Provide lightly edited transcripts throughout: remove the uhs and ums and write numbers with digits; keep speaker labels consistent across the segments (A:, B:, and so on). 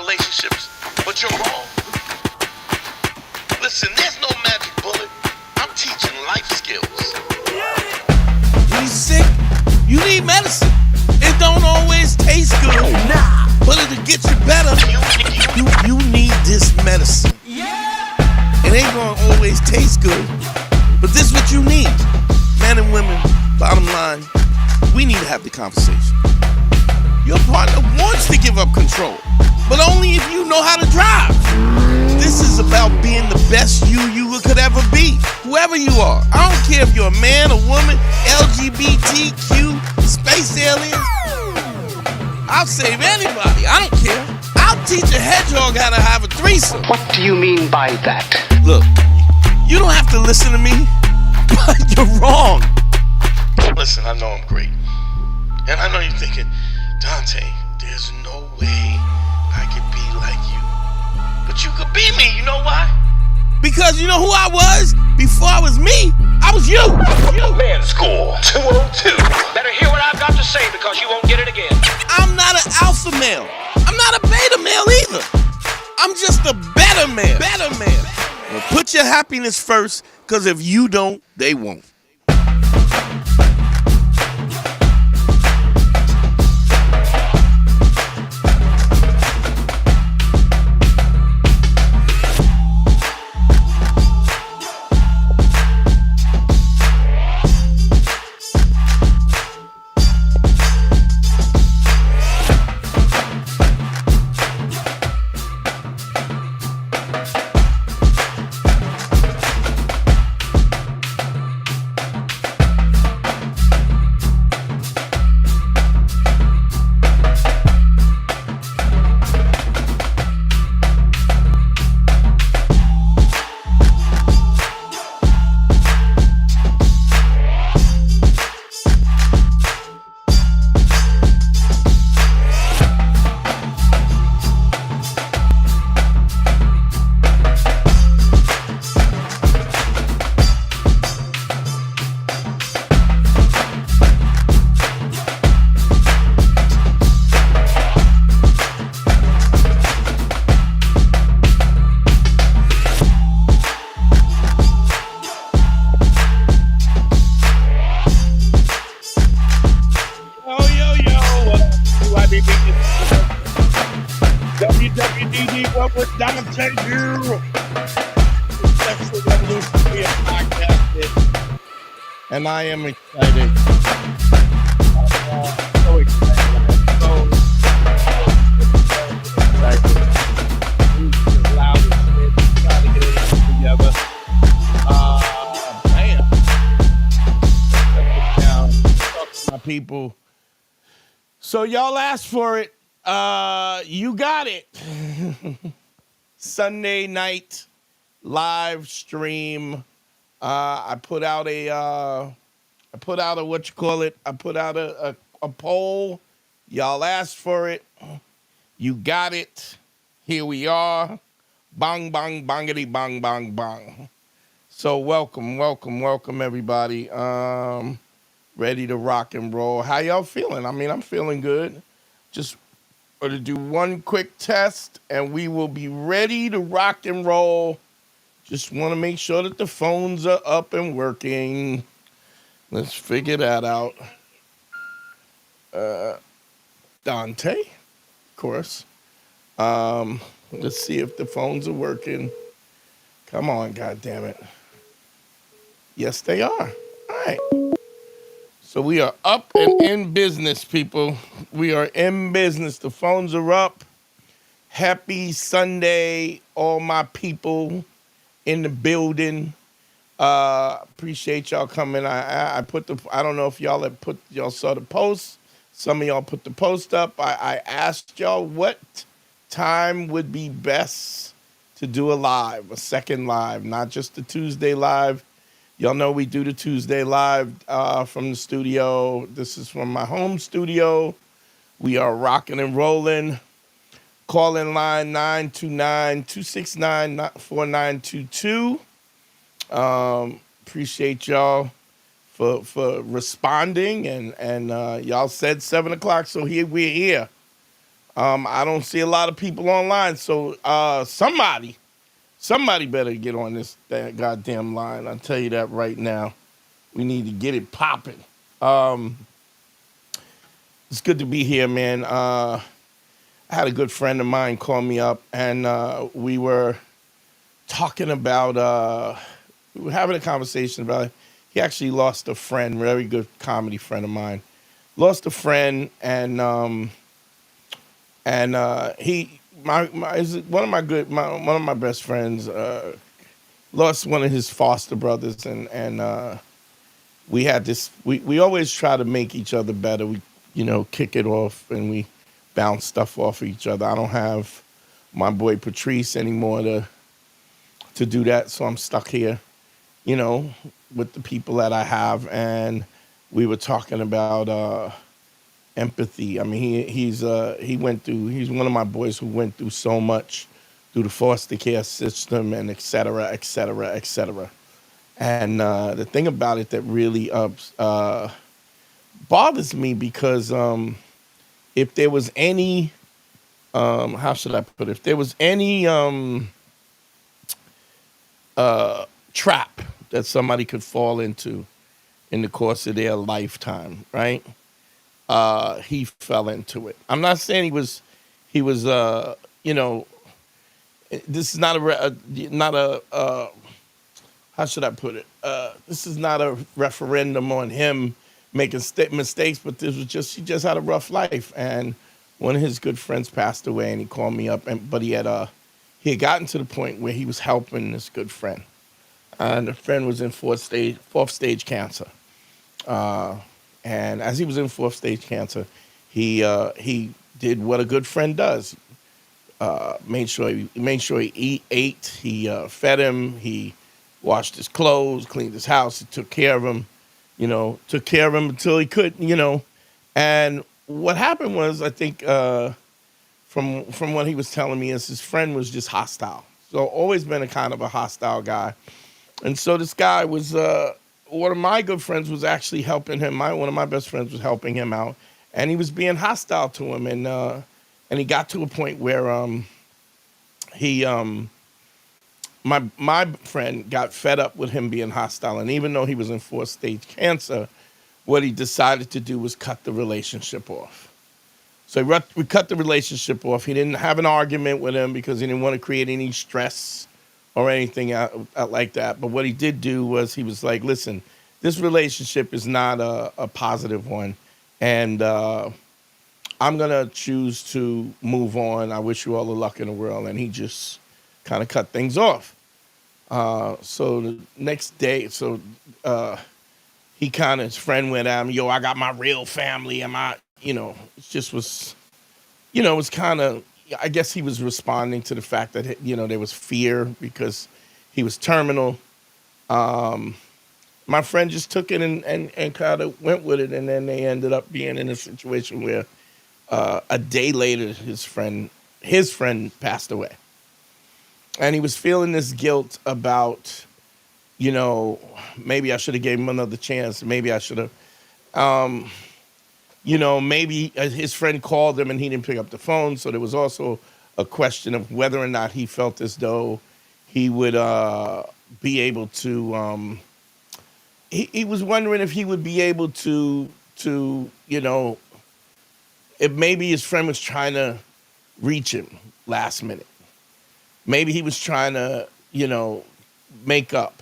A: relationships, but you're wrong. Listen, there's no magic bullet. I'm teaching life skills.
B: When you're sick, you need medicine. It don't always taste good, but it'll get you better. You need this medicine. It ain't gonna always taste good, but this is what you need. Men and women, bottom line, we need to have the conversation. Your partner wants to give up control, but only if you know how to drive. This is about being the best you could ever be, whoever you are. I don't care if you're a man, a woman, LGBTQ, space aliens. I'll save anybody. I don't care. I'll teach a hedgehog how to have a threesome.
C: What do you mean by that?
B: Look, you don't have to listen to me, but you're wrong.
A: Listen, I know I'm great. And I know you're thinking, Dante, there's no way I could be like you. But you could be me, you know why?
B: Because you know who I was? Before I was me, I was you.
A: Manschool202.
C: Better hear what I've got to say because you won't get it again.
B: I'm not an alpha male. I'm not a beta male either. I'm just a better man. Better man. Well, put your happiness first, because if you don't, they won't. WWDD, what would Dante do? Sexual Revolution be a podcast, and I am excited. So excited. I'm so excited. Music is loud as shit. Trying to get it together. Man. Let's get down. Talk to my people. So y'all asked for it. You got it. Sunday night live stream. I put out a what you call it? I put out a poll. Y'all asked for it. You got it. Here we are. Bang, bang, bangity, bang, bang, bang. So welcome everybody. Ready to rock and roll. How y'all feeling? I mean, I'm feeling good. Just to do one quick test, and we will be ready to rock and roll. Just want to make sure that the phones are up and working. Let's figure that out. Dante, of course. Let's see if the phones are working. Come on, goddammit. Yes, they are. All right. So we are up and in business, people. We are in business. The phones are up. Happy Sunday, all my people in the building. Appreciate y'all coming. I don't know if y'all saw the post. Some of y'all put the post up. I asked y'all what time would be best to do a second live, not just the Tuesday live. Y'all know we do the Tuesday live from the studio. This is from my home studio. We are rocking and rolling. Call-in line 929-269-4922. Appreciate y'all for responding. And y'all said 7 o'clock, so we're here. I don't see a lot of people online, so somebody better get on that goddamn line. I'll tell you that right now. We need to get it popping. It's good to be here, man. I had a good friend of mine call me up, and we were talking about, we were having a conversation about it. He actually lost a friend, very good comedy friend of mine. Lost a friend, and he, is one of my best friends, lost one of his foster brothers, and we had this. We always try to make each other better. We, kick it off, and we bounce stuff off of each other. I don't have my boy Patrice anymore to do that, so I'm stuck here, with the people that I have, and we were talking about empathy. I mean, he's one of my boys who went through so much through the foster care system and et cetera, et cetera, et cetera. And the thing about it that really bothers me, because if there was any, how should I put it? If there was any trap that somebody could fall into in the course of their lifetime, right? He fell into it. I'm not saying he was, this is not how should I put it? This is not a referendum on him making mistakes, but he just had a rough life. And one of his good friends passed away, and he called me up, but he had gotten to the point where he was helping this good friend. And the friend was in fourth stage cancer. And as he was in fourth stage cancer, he did what a good friend does. Made sure he ate. He fed him. He washed his clothes, cleaned his house. He took care of him. Took care of him until he could. And what happened was, I think, from what he was telling me, is his friend was just hostile. So always been a kind of a hostile guy. And so this guy was, one of my good friends was actually helping him. One of my best friends was helping him out, and he was being hostile to him. And he got to a point where my friend got fed up with him being hostile. And even though he was in fourth stage cancer, what he decided to do was cut the relationship off. So we cut the relationship off. He didn't have an argument with him because he didn't want to create any stress or anything out like that. But what he did do was he was like, listen, this relationship is not a positive one. And I'm going to choose to move on. I wish you all the luck in the world. And he just kind of cut things off. So the next day, his friend went at him, yo, I got my real family. It just was, it was kind of, I guess he was responding to the fact that, there was fear because he was terminal. My friend just took it and kind of went with it. And then they ended up being in a situation where a day later, his friend passed away. And he was feeling this guilt about, maybe I should have gave him another chance. Maybe I should have, maybe his friend called him and he didn't pick up the phone. So there was also a question of whether or not he felt as though he would be able to, he was wondering if he would be able to if maybe his friend was trying to reach him last minute. Maybe he was trying to, make up.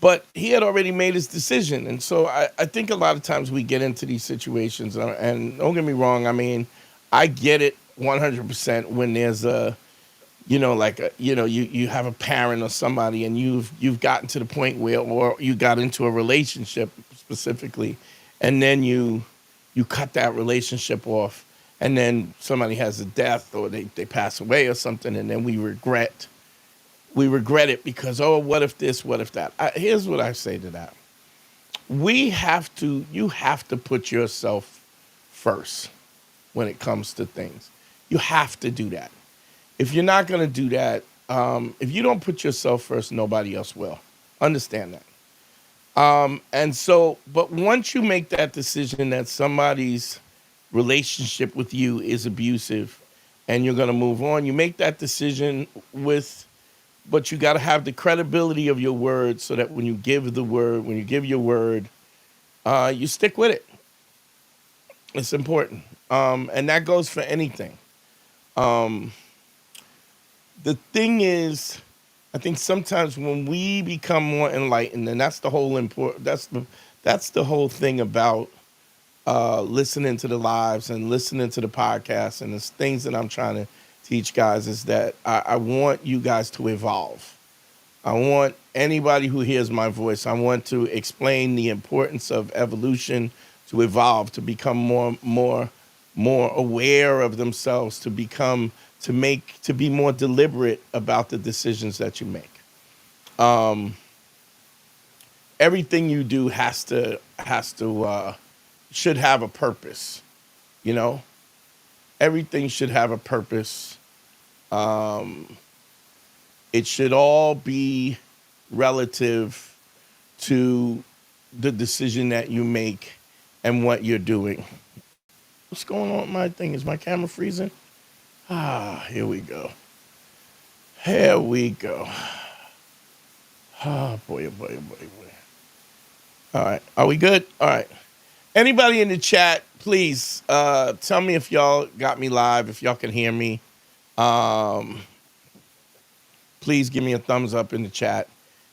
B: But he had already made his decision. And so I think a lot of times we get into these situations, and don't get me wrong, I mean, I get it 100% when there's you have a parent or somebody and you've gotten to the point where, or you got into a relationship specifically, and then you cut that relationship off, and then somebody has a death or they pass away or something, and then we regret it because, oh, what if this, what if that? Here's what I say to that. You have to put yourself first when it comes to things. You have to do that. If you're not going to do that, if you don't put yourself first, nobody else will. Understand that. And so, but once you make that decision that somebody's relationship with you is abusive, and you're going to move on. You make that decision but you got to have the credibility of your word so that when you give your word, you stick with it. It's important. And that goes for anything. The thing is, I think sometimes when we become more enlightened, and that's the whole that's the whole thing about listening to the lives and listening to the podcast and the things that I'm trying to teach guys is that I want you guys to evolve. I want anybody who hears my voice, I want to explain the importance of evolution, to evolve, to become more aware of themselves, to be more deliberate about the decisions that you make. Everything you do should have a purpose, you know? Everything should have a purpose. It should all be relative to the decision that you make and what you're doing. What's going on with my thing? Is my camera freezing? Here we go. Here we go. Oh, boy, oh, boy, oh, boy, oh, boy. All right. Are we good? All right. Anybody in the chat, please tell me if y'all got me live, if y'all can hear me. Please give me a thumbs up in the chat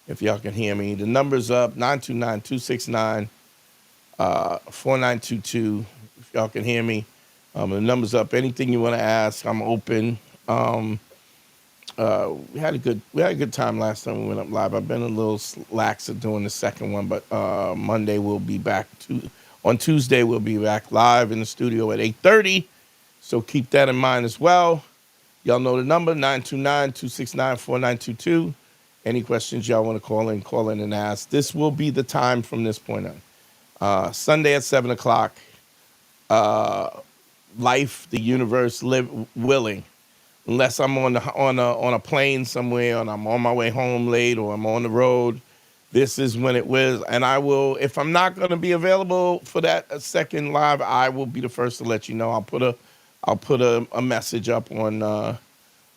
B: if y'all can hear me. The number's up, 929-269-4922. If y'all can hear me. The number's up. Anything you want to ask, I'm open. We had a good time last time we went up live. I've been a little lax at doing the second one, but Monday we'll be back. On Tuesday we'll be back live in the studio at 8:30. So keep that in mind as well. Y'all know the number, 929-269-4922. Any questions y'all want to call in and ask. This will be the time from this point on. Sunday at 7 o'clock. Life, the universe, willing. Unless I'm on a plane somewhere and I'm on my way home late or I'm on the road, this is when it will. And I will, if I'm not going to be available for that second live, I will be the first to let you know. I'll put a message up on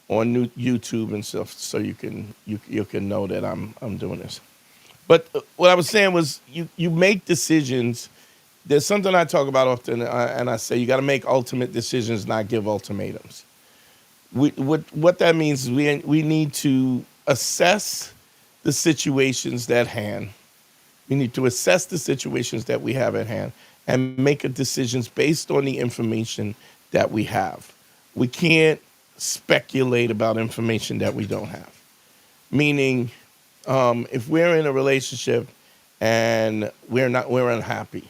B: YouTube and stuff so you can know that I'm doing this. But what I was saying was you make decisions. There's something I talk about often, and I say you got to make ultimate decisions, not give ultimatums. What that means is we need to assess the situations at hand. We need to assess the situations that we have at hand and make decisions based on the information that we have. We can't speculate about information that we don't have. Meaning, if we're in a relationship and we're unhappy,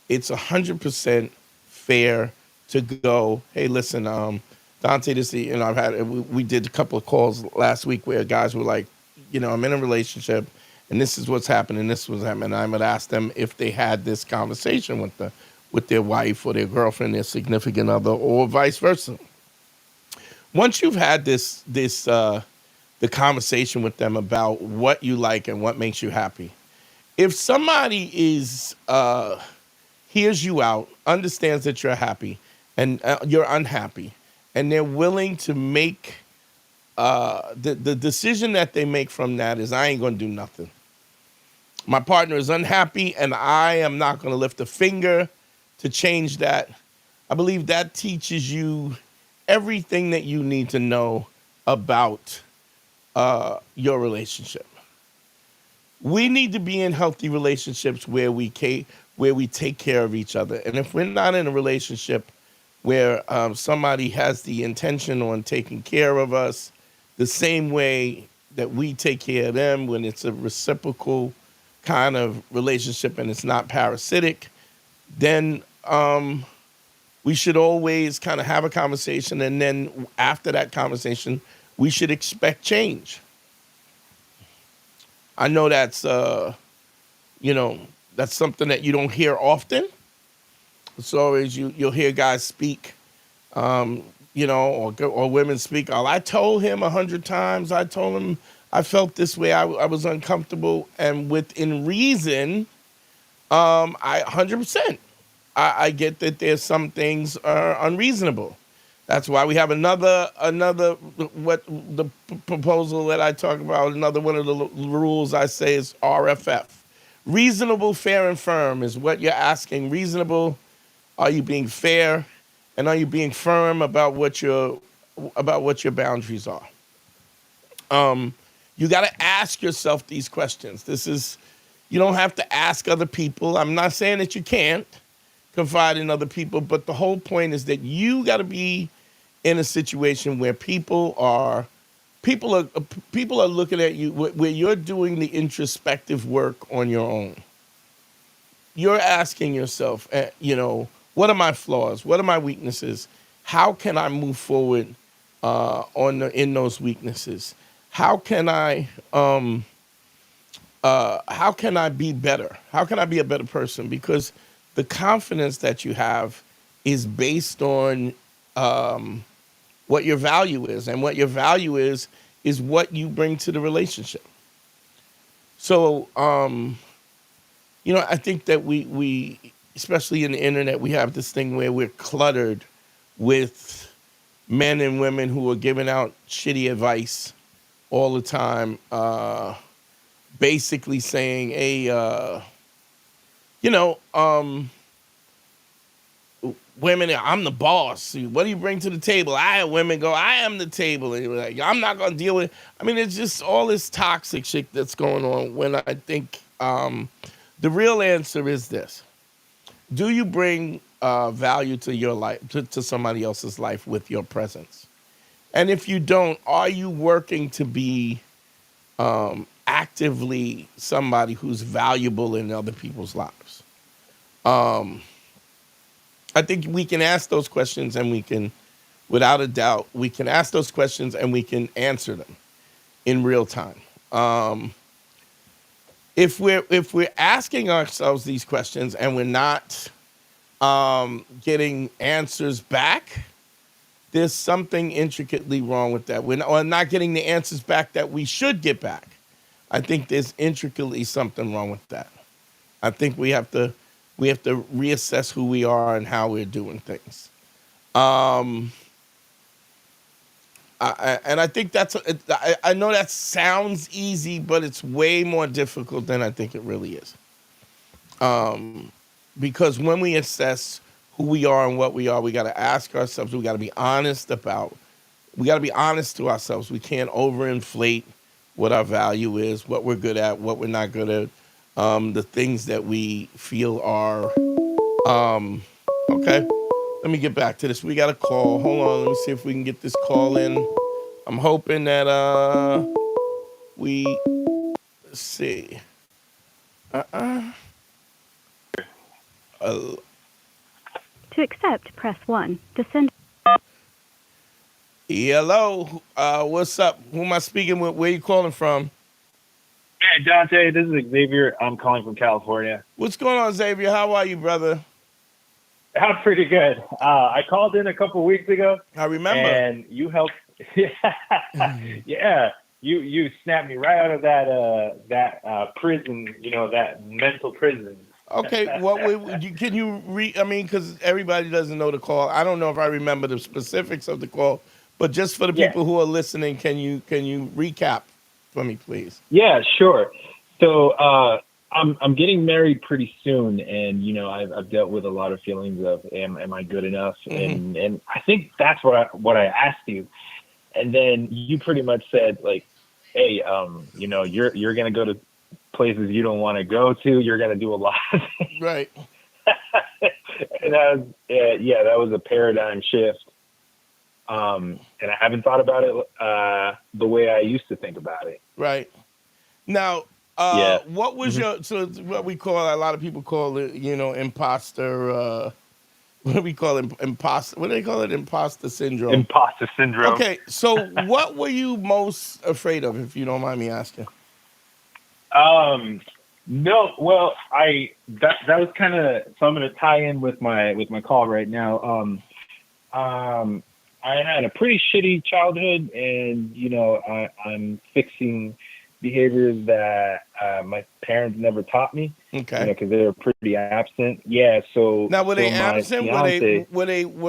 B: it's 100% fair to go, hey, listen, Dante, we did a couple of calls last week where guys were like, I'm in a relationship and this is what's happening, this was happening. I would ask them if they had this conversation with their wife or their girlfriend, their significant other, or vice versa. Once you've had the conversation with them about what you like and what makes you happy, if somebody hears you out, understands that you're happy and you're unhappy, and they're willing to make the decision that they make from that is, I ain't gonna do nothing. My partner is unhappy and I am not gonna lift a finger to change that. I believe that teaches you everything that you need to know about your relationship. We need to be in healthy relationships where we take care of each other. And if we're not in a relationship where somebody has the intention on taking care of us the same way that we take care of them, when it's a reciprocal kind of relationship and it's not parasitic, then we should always kind of have a conversation, and then after that conversation, we should expect change. I know that's that's something that you don't hear often. It's always you'll hear guys speak, or women speak. Oh, I told him 100 times. I told him I felt this way. I was uncomfortable, and within reason, I 100%. I get that there's some things are unreasonable. That's why we have another what the proposal that I talk about. Another one of the rules I say is RFF. Reasonable, fair, and firm is what you're asking. Reasonable, are you being fair, and are you being firm about what your boundaries are? You got to ask yourself these questions. You don't have to ask other people. I'm not saying that you can't confide in other people, but the whole point is that you got to be in a situation where people are looking at you, where you're doing the introspective work on your own. You're asking yourself, what are my flaws? What are my weaknesses? How can I move forward in those weaknesses? How can I be better? How can I be a better person? Because the confidence that you have is based on what your value is, and what your value is what you bring to the relationship. So, I think that we, especially in the internet, we have this thing where we're cluttered with men and women who are giving out shitty advice all the time, basically saying, hey, women, I'm the boss. What do you bring to the table? I have women go, I am the table. And you're like, I'm not going to deal with it. I mean, it's just all this toxic shit that's going on, when I think the real answer is this. Do you bring value to your life, to somebody else's life with your presence? And if you don't, are you working to be actively somebody who's valuable in other people's lives? I think we can ask those questions, and we can, without a doubt, we can ask those questions and we can answer them in real time. If we're asking ourselves these questions and we're not getting answers back, there's something intricately wrong with that. We're not getting the answers back that we should get back. I think there's intricately something wrong with that. I think we have to reassess who we are and how we're doing things. And I think I know that sounds easy, but it's way more difficult than I think it really is. Because when we assess who we are and what we are, we got to ask ourselves, we got to be honest to ourselves. We can't overinflate what our value is, what we're good at, what we're not good at, the things that we feel are, okay. Let me get back to this. We got a call. Hold on. Let me see if we can get this call in. I'm hoping that let's see.
D: To accept, press 1. To send.
B: Hello. What's up? Who am I speaking with? Where you calling from?
E: Hey, Dante, this is Xavier. I'm calling from California.
B: What's going on, Xavier? How are you, brother?
E: I'm pretty good. I called in a couple weeks ago.
B: I remember.
E: And you helped. Yeah. You snapped me right out of that prison, that mental prison.
B: Okay, can you I mean, because everybody doesn't know the call. I don't know if I remember the specifics of the call, but just for the people who are listening, can you recap for me, please?
E: Yeah, sure. So I'm getting married pretty soon, and I've dealt with a lot of feelings of am I good enough, and I think that's what I asked you, and then you pretty much said like, hey, you're gonna go to places you don't want to go to. You're going to do a lot of things.
B: Right.
E: And that was a paradigm shift. And I haven't thought about it the way I used to think about it.
B: Right. Now, what was so what we call, a lot of people call it, imposter, what do we call it? Imposter. What do they call it? Imposter syndrome.
E: Imposter syndrome.
B: Okay. So what were you most afraid of, if you don't mind me asking?
E: No, well, that was kind of, so I'm going to tie in with my call right now. I had a pretty shitty childhood, and, I'm fixing behaviors that, my parents never taught me.
B: Okay.
E: Cause they were pretty absent. Yeah. So
B: now, were they absent? Were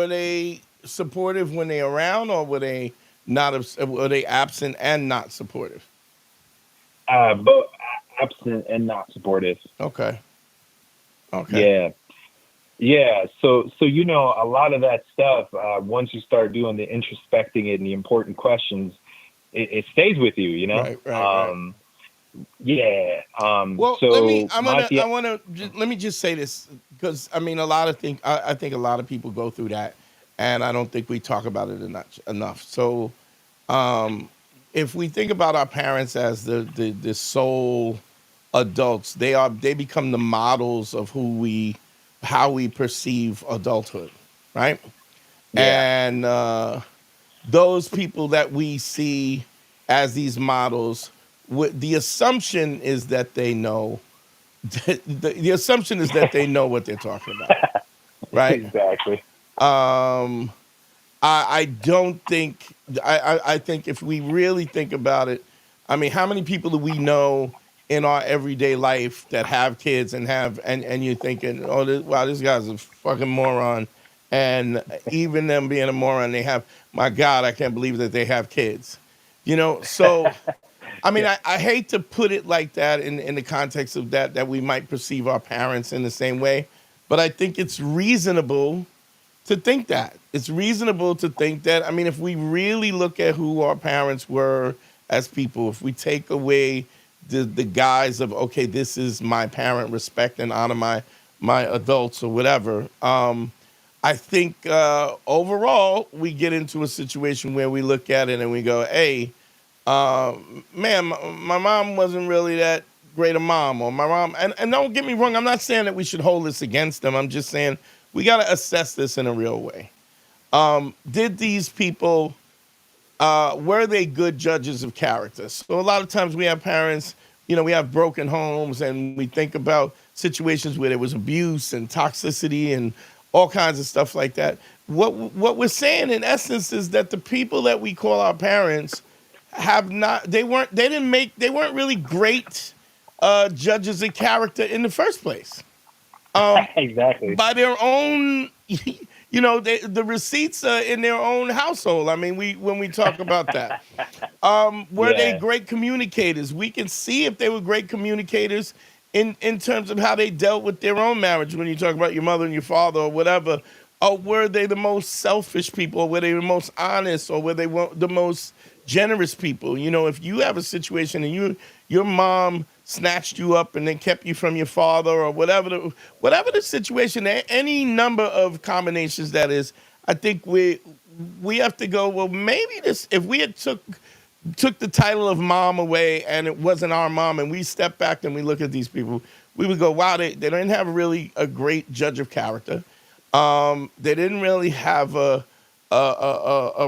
B: they supportive when they're around, or were they not? Were they absent and not supportive?
E: Both absent and not supportive.
B: Okay. Okay.
E: Yeah. Yeah, so you know, a lot of that stuff. Once you start doing the introspecting it and the important questions, it stays with you. You know.
B: Right. Right.
E: Yeah.
B: Well,
E: So
B: I want to, let me just say this, because I mean, I think a lot of people go through that, and I don't think we talk about it enough. So, if we think about our parents as the sole adults, they become the models of how we perceive adulthood, right?
E: Yeah.
B: And those people that we see as these models, the assumption is that they know. The assumption is that they know what they're talking about, right?
E: Exactly.
B: Um, I don't think I think if we really think about it, I mean, how many people do we know in our everyday life that have kids and you're thinking, oh, wow, this guy's a fucking moron, and even them being a moron, they have, my God, I can't believe that they have kids, So I mean, I hate to put it like that in the context of that we might perceive our parents in the same way, but I think it's reasonable to think that. It's reasonable to think that. I mean, if we really look at who our parents were as people, if we take away the guise of, okay, this is my parent, respect and honor my adults or whatever, I think overall we get into a situation where we look at it and we go, hey, man, my mom wasn't really that great a mom, or my mom, and don't get me wrong, I'm not saying that we should hold this against them. I'm just saying we got to assess this in a real way. Did these people, were they good judges of character? So a lot of times we have parents, we have broken homes, and we think about situations where there was abuse and toxicity and all kinds of stuff like that. What we're saying in essence is that the people that we call our parents they weren't really great judges of character in the first place.
E: Exactly.
B: By their own, the receipts are in their own household. I mean, when we talk about that, were they great communicators? We can see if they were great communicators in terms of how they dealt with their own marriage. When you talk about your mother and your father or whatever, or were they the most selfish people? Or were they the most honest? Or were they the most generous people? If you have a situation and your mom snatched you up and then kept you from your father, or whatever the situation, any number of combinations that is, I think we have to go, well, maybe this, if we had took the title of mom away and it wasn't our mom, and we step back and we look at these people, we would go, wow, they didn't have really a great judge of character. They didn't really have a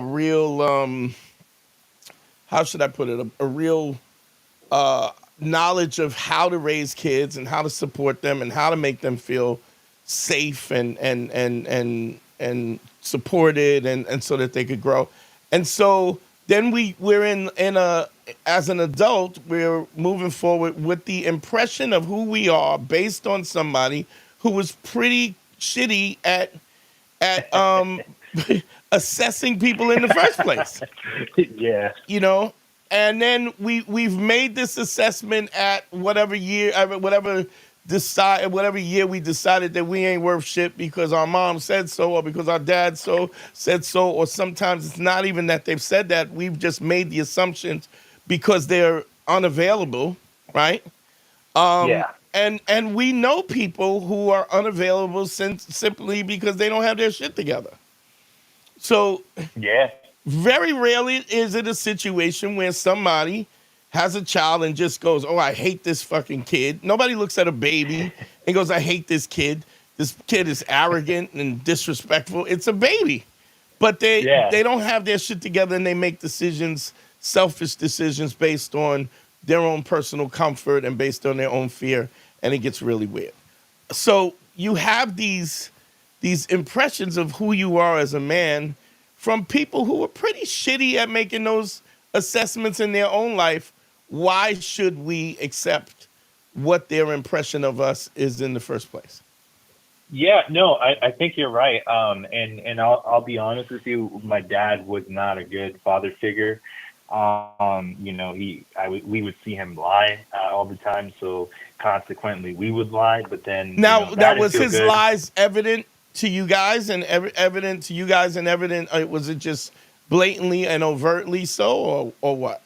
B: real, how should I put it, a real knowledge of how to raise kids and how to support them and how to make them feel safe and supported and so that they could grow. And so then we're in a, as an adult, we're moving forward with the impression of who we are based on somebody who was pretty shitty at assessing people in the first place.
E: Yeah.
B: And then we've made this assessment at whatever year we decided that we ain't worth shit because our mom said so, or because our dad said so, or sometimes it's not even that they've said that. We've just made the assumptions because they're unavailable, right?
E: Yeah.
B: And we know people who are unavailable simply because they don't have their shit together. So
E: Yeah.
B: very rarely is it a situation where somebody has a child and just goes, oh, I hate this fucking kid. Nobody looks at a baby and goes, I hate this kid. This kid is arrogant and disrespectful. It's a baby. But they don't have their shit together, and they make decisions, selfish decisions based on their own personal comfort and based on their own fear, and it gets really weird. So you have these impressions of who you are as a man from people who are pretty shitty at making those assessments in their own life. Why should we accept what their impression of us is in the first place?
E: Yeah, no, I think you're right. And I'll be honest with you, my dad was not a good father figure. We would see him lie all the time, so consequently we would lie. But then,
B: Now
E: that didn't
B: was
E: feel
B: his
E: good.
B: lies evident to you guys and evident to you guys and evident? Was it just blatantly and overtly so, or what?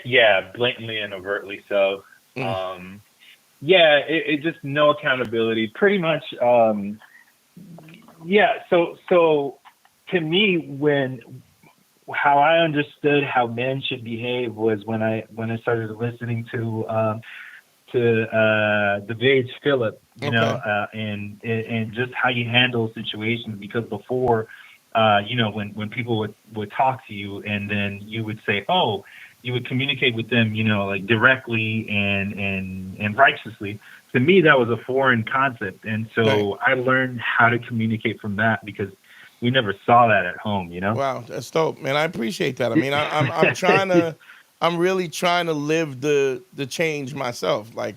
E: Yeah, blatantly and overtly so.
B: Mm.
E: Um, yeah, it just no accountability. Pretty much. Yeah. So to me, when how I understood how men should behave was when I started listening to the Beige Phillip,
B: Okay.
E: and just how you handle situations. Because before, when people would talk to you, and then you would say, oh, you would communicate with them, like directly and righteously. To me, that was a foreign concept, and
B: Right.
E: so I learned how to communicate from that because we never saw that at home.
B: Wow, that's dope, man. I appreciate that. I mean, I'm trying to, I'm really trying to live the change myself. Like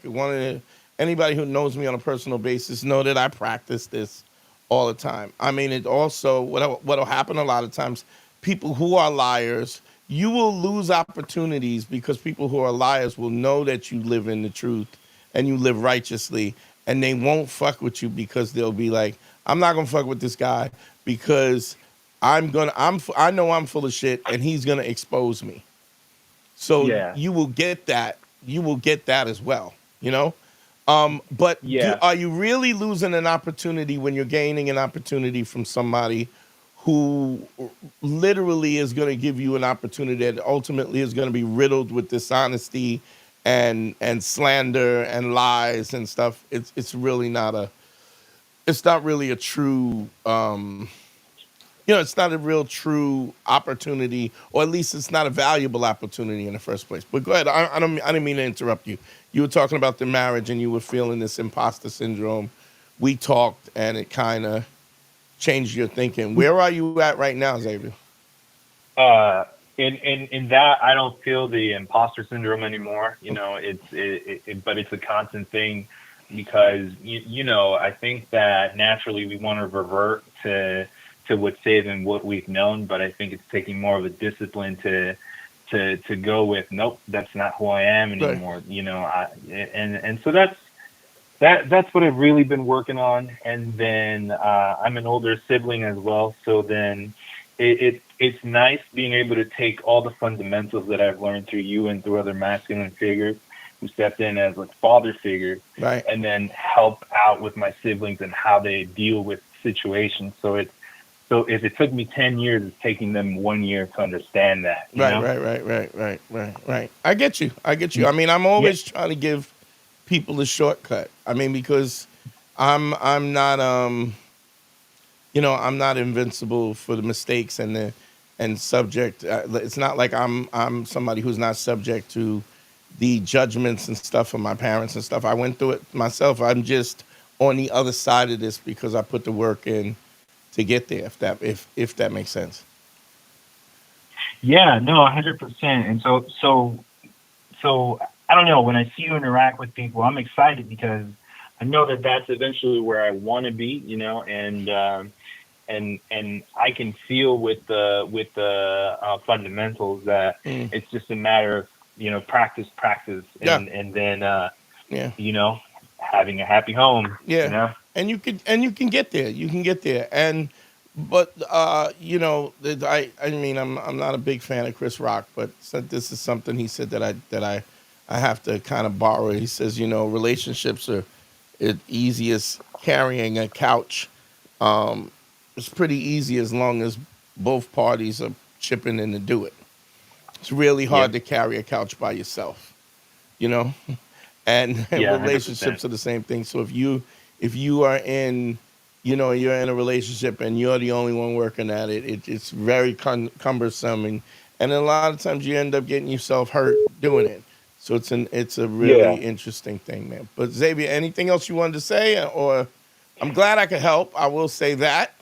B: anybody who knows me on a personal basis know that I practice this all the time. I mean, it also what'll happen a lot of times. People who are liars, you will lose opportunities because people who are liars will know that you live in the truth and you live righteously, and they won't fuck with you because they'll be like, I'm not gonna fuck with this guy because I know I'm full of shit and he's gonna expose me. So
E: Yeah,
B: you will get that. You will get that as well. You know. But
E: yeah.
B: are you really losing an opportunity when you're gaining an opportunity from somebody who literally is going to give you an opportunity that ultimately is going to be riddled with dishonesty and slander and lies and stuff? It's not really a true it's not a real true opportunity, or at least it's not a valuable opportunity in the first place. But go ahead. I didn't mean to interrupt you. You were talking about the marriage and you were feeling this imposter syndrome. We talked and it kind of changed your thinking. Where are you at right now, Xavier?
E: uh in that I don't feel the imposter syndrome anymore. But it's a constant thing because I think that naturally we want to revert to what's safe and what we've known, but I think it's taking more of a discipline to go with nope, that's not who I am
B: Right.
E: anymore. And so that's what I've really been working on. And then I'm an older sibling as well, so then it's nice being able to take all the fundamentals that I've learned through you and through other masculine figures who stepped in as like father figures,
B: Right.
E: and then help out with my siblings and how they deal with situations. So if it took me 10 years, it's taking them 1 year to understand that.
B: Right, right. I get you. I get you. I mean, I'm
E: Yeah,
B: always trying to give people a shortcut. I mean, because I'm not I'm not invincible for the mistakes and subject. It's not like I'm somebody who's not subject to the judgments and stuff of my parents and stuff. I went through it myself. I'm just on the other side of this because I put the work in to get there. If that makes sense.
E: yeah, no, 100%. And so I don't know. When I see you interact with people, I'm excited because I know that that's eventually where I want to be. And I can feel with the fundamentals that
B: Mm.
E: it's just a matter of practice,
B: Yeah,
E: and then
B: yeah.
E: you know having a happy home.
B: Yeah, and you can get there. You can get there. And but I mean I'm not a big fan of Chris Rock, but this is something he said that I have to kind of borrow. He says relationships are easy as carrying a couch. Um, it's pretty easy as long as both parties are chipping in to do it. It's really hard
E: Yep.
B: to carry a couch by yourself. You know. And
E: Yeah, 100%.
B: relationships are the same thing. So if you are in you're in a relationship and you're the only one working at it's very cumbersome, and a lot of times you end up getting yourself hurt doing it. So it's a really
E: Yeah.
B: interesting thing, man. But Xavier, anything else you wanted to say, or I'm glad I could help. I will say that.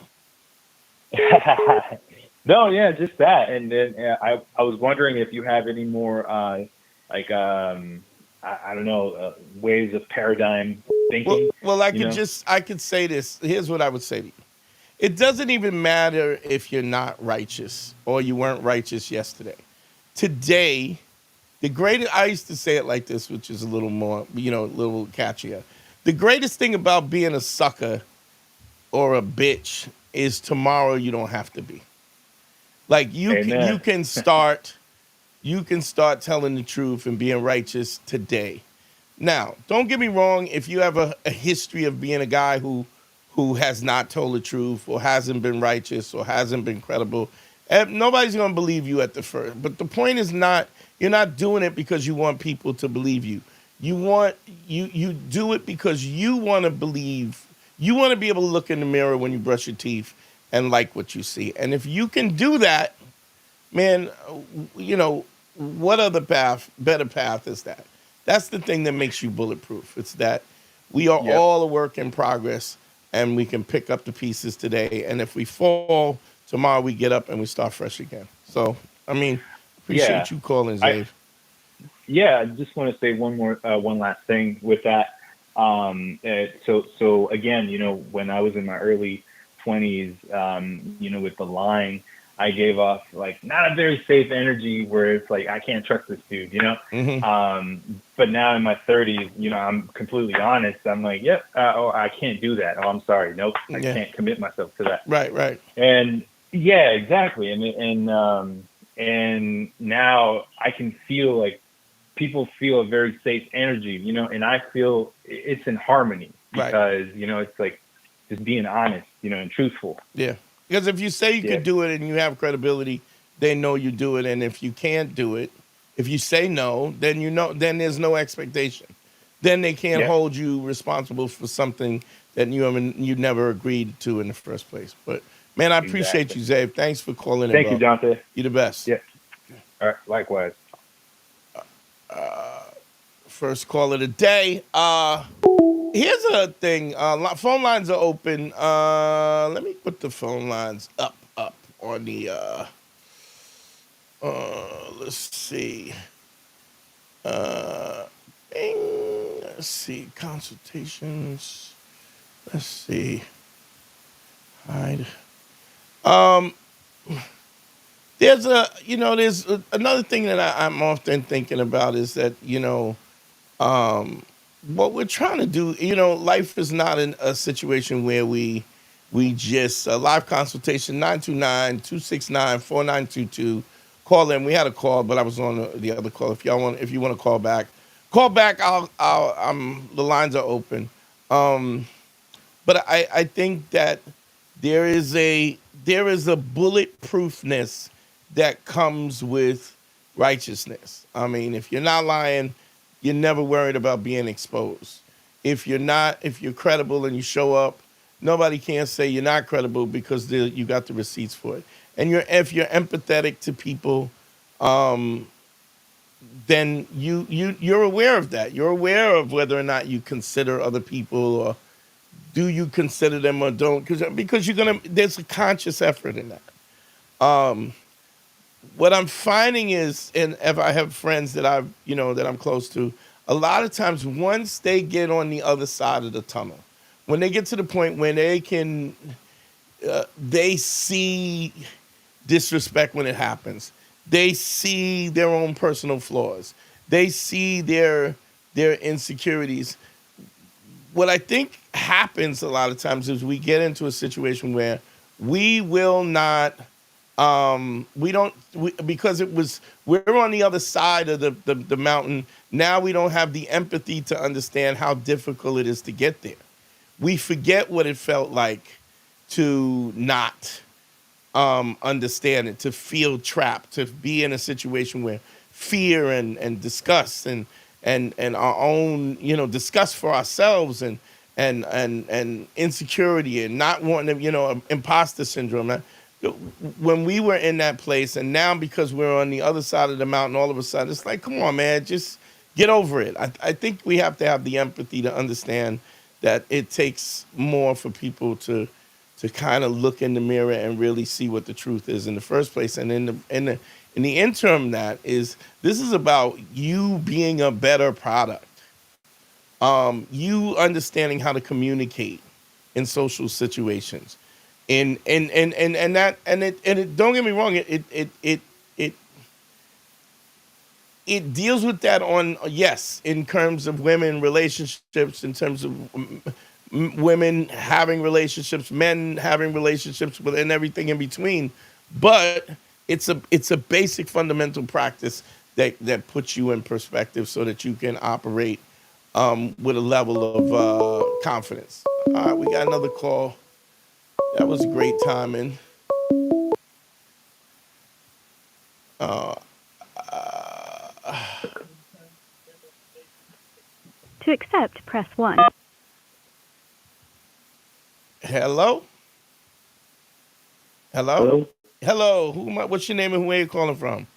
E: No, yeah, just that. And then I was wondering if you have any more like I don't know ways of paradigm thinking.
B: Well,
E: You know.
B: I could say this. Here's what I would say to you. It doesn't even matter if you're not righteous or you weren't righteous yesterday. Today, I used to say it like this, which is a little more, a little catchier. The greatest thing about being a sucker or a bitch is tomorrow you don't have to be. Like
E: Amen.
B: you can start telling the truth and being righteous today. Now, don't get me wrong, if you have a history of being a guy who has not told the truth or hasn't been righteous or hasn't been credible, nobody's going to believe you at the first. But the point is you're not doing it because you want people to believe you. You do it because you want to believe. You want to be able to look in the mirror when you brush your teeth and like what you see. And if you can do that, man, what better path is that? That's the thing that makes you bulletproof. It's that we are all a work in progress, and we can pick up the pieces today. And if we fall, tomorrow we get up and we start fresh again. So, appreciate you calling, Zave.
E: I just want to say one last thing with that. So again, when I was in my early 20s, with the lying, I gave off like not a very safe energy where it's like I can't trust this dude, But now in my 30s, I'm completely honest. I'm like, I can't do that. Oh, I'm sorry, nope, I can't commit myself to that.
B: Right.
E: And yeah, exactly. And now I can feel like people feel a very safe energy, and I feel it's in harmony because it's like just being honest, and truthful.
B: Yeah. Because if you say you can do it and you have credibility, they know you do it. And if you can't do it, if you say no, then then there's no expectation. Then they can't hold you responsible for something that you never agreed to in the first place. But man, I appreciate you, Zabe. Thanks for calling in.
E: Thank you, Dante.
B: You're the best.
E: Yeah. All right. Likewise.
B: First call of the day. Here's a thing. Phone lines are open. Let me put the phone lines up on the. Let's see. Let's see. Consultations. Let's see. Hide. There's another thing that I'm often thinking about is that what we're trying to do, life is not a situation where we just live consultation 929-269-4922. Call in. We had a call, but I was on the other call. If you want to call back. The lines are open. But I think that there is a bulletproofness that comes with righteousness. If you're not lying, you're never worried about being exposed. If you're credible and you show up, nobody can say you're not credible because you got the receipts for it. And if you're empathetic to people, then you're aware of that. You're aware of whether or not you consider other people, or do you consider them or don't? Because there's a conscious effort in that. What I'm finding is, and if I have friends that that I'm close to, a lot of times once they get on the other side of the tunnel, when they get to the point where they see disrespect when it happens, they see their own personal flaws, they see their insecurities. What I think happens a lot of times is we get into a situation where we will not. Because we're on the other side of the mountain. Now we don't have the empathy to understand how difficult it is to get there. We forget what it felt like to not understand it, to feel trapped, to be in a situation where fear and disgust and our own, disgust for ourselves and insecurity and not wanting to, imposter syndrome. When we were in that place, and now because we're on the other side of the mountain, all of a sudden it's like, come on, man, just get over it. I think we have to have the empathy to understand that it takes more for people to kind of look in the mirror and really see what the truth is in the first place. And in the interim, this is about you being a better product. You understanding how to communicate in social situations, and that and it don't get me wrong, it it deals with that on, yes, in terms of women relationships, in terms of women having relationships, men having relationships with, and everything in between. But it's a basic fundamental practice that puts you in perspective so that you can operate with a level of confidence. All right, we got another call. That was great timing.
D: To accept, press 1.
B: Hello, hello,
F: Hello.
B: hello. What's your name and where you calling from?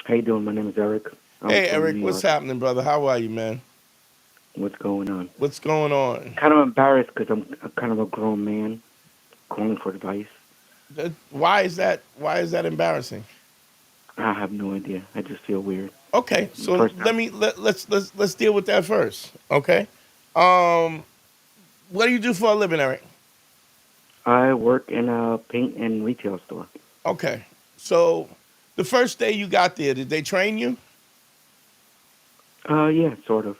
F: How you doing? My name is Eric. I'm
B: Hey,
F: from
B: Eric,
F: New
B: what's
F: York.
B: happening, brother? How are you, man?
F: What's going on?
B: What's going on?
F: Kind of embarrassed because I'm kind of a grown man calling for advice.
B: Why is that? Why is that embarrassing?
F: I have no idea. I just feel weird.
B: Okay, so
F: First time.
B: let's deal with that first. Okay, um, what do you do for a living, Eric?
F: I work in a paint and retail store.
B: Okay, so the first day you got there, did they train you?
F: Yeah, sort of.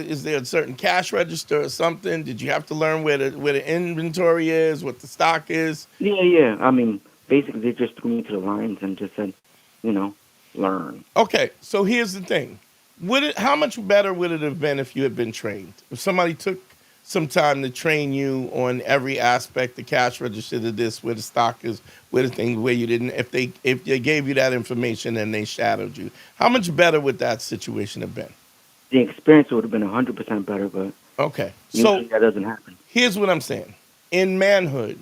B: Is there a certain cash register or something? Did you have to learn where the inventory is, what the stock is?
F: Yeah. I mean, basically, they just threw me to the lines and just said, you know, learn.
B: Okay, so here's the thing. How much better would it have been if you had been trained? If somebody took some time to train you on every aspect, the cash register, to this, where the stock is, where the things, where you didn't, if they gave you that information and they shadowed you, how much better would that situation have been?
F: The experience would have been 100% better, but
B: Okay, so
F: usually that doesn't happen.
B: here's what I'm saying. In manhood,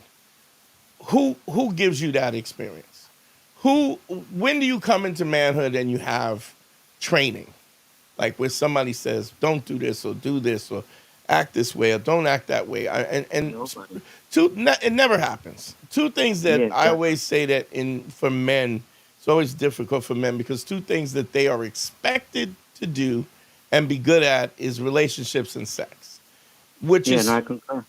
B: who gives you that experience? When do you come into manhood and you have training? Like where somebody says, don't do this or do this or act this way or don't act that way.
F: Nobody.
B: It never happens. Two things that
F: Yeah,
B: I
F: exactly.
B: always say that for men, it's always difficult for men because two things that they are expected to do and be good at is relationships and sex, which
F: Yeah, no,
B: is
F: I concur.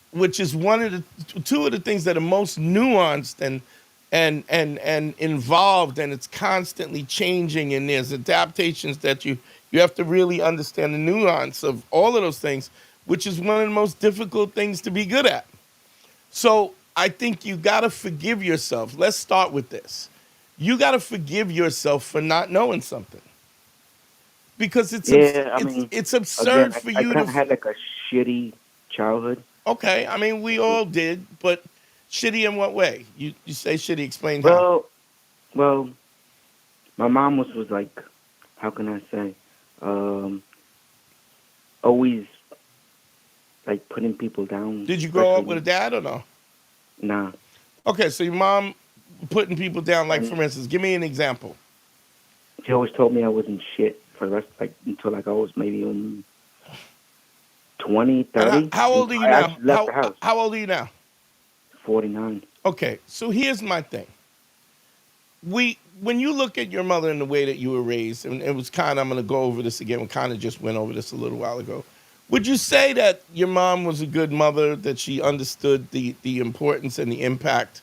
B: one of the two of the things that are most nuanced and involved, and it's constantly changing, and there's adaptations that you have to really understand the nuance of all of those things, which is one of the most difficult things to be good at. So I think you got to forgive yourself. Let's start with this. You got to forgive yourself for not knowing something because
F: Yeah, I mean,
B: it's
F: again,
B: absurd for
F: I
B: you
F: kind
B: to.
F: of had like a shitty childhood.
B: Okay, I mean we all did, but shitty in what way? You say shitty. Explain how.
F: Well, well, my mom was like, how can I say, um, always like putting people down,
B: Did you grow up with a
F: especially
B: dad or no?
F: nah.
B: Okay, so your mom putting people down, like
F: And
B: for instance, give me an example.
F: she always told me I wasn't shit for the rest, like until like I was maybe 20,
B: And
F: 30,
B: how old are
F: until
B: you
F: I
B: now?
F: actually left the house.
B: How old are you now?
F: 49.
B: Okay, so here's my thing. When you look at your mother and the way that you were raised, and it was kind of, I'm going to go over this again. We kind of just went over this a little while ago. Would you say that your mom was a good mother, that she understood the importance and the impact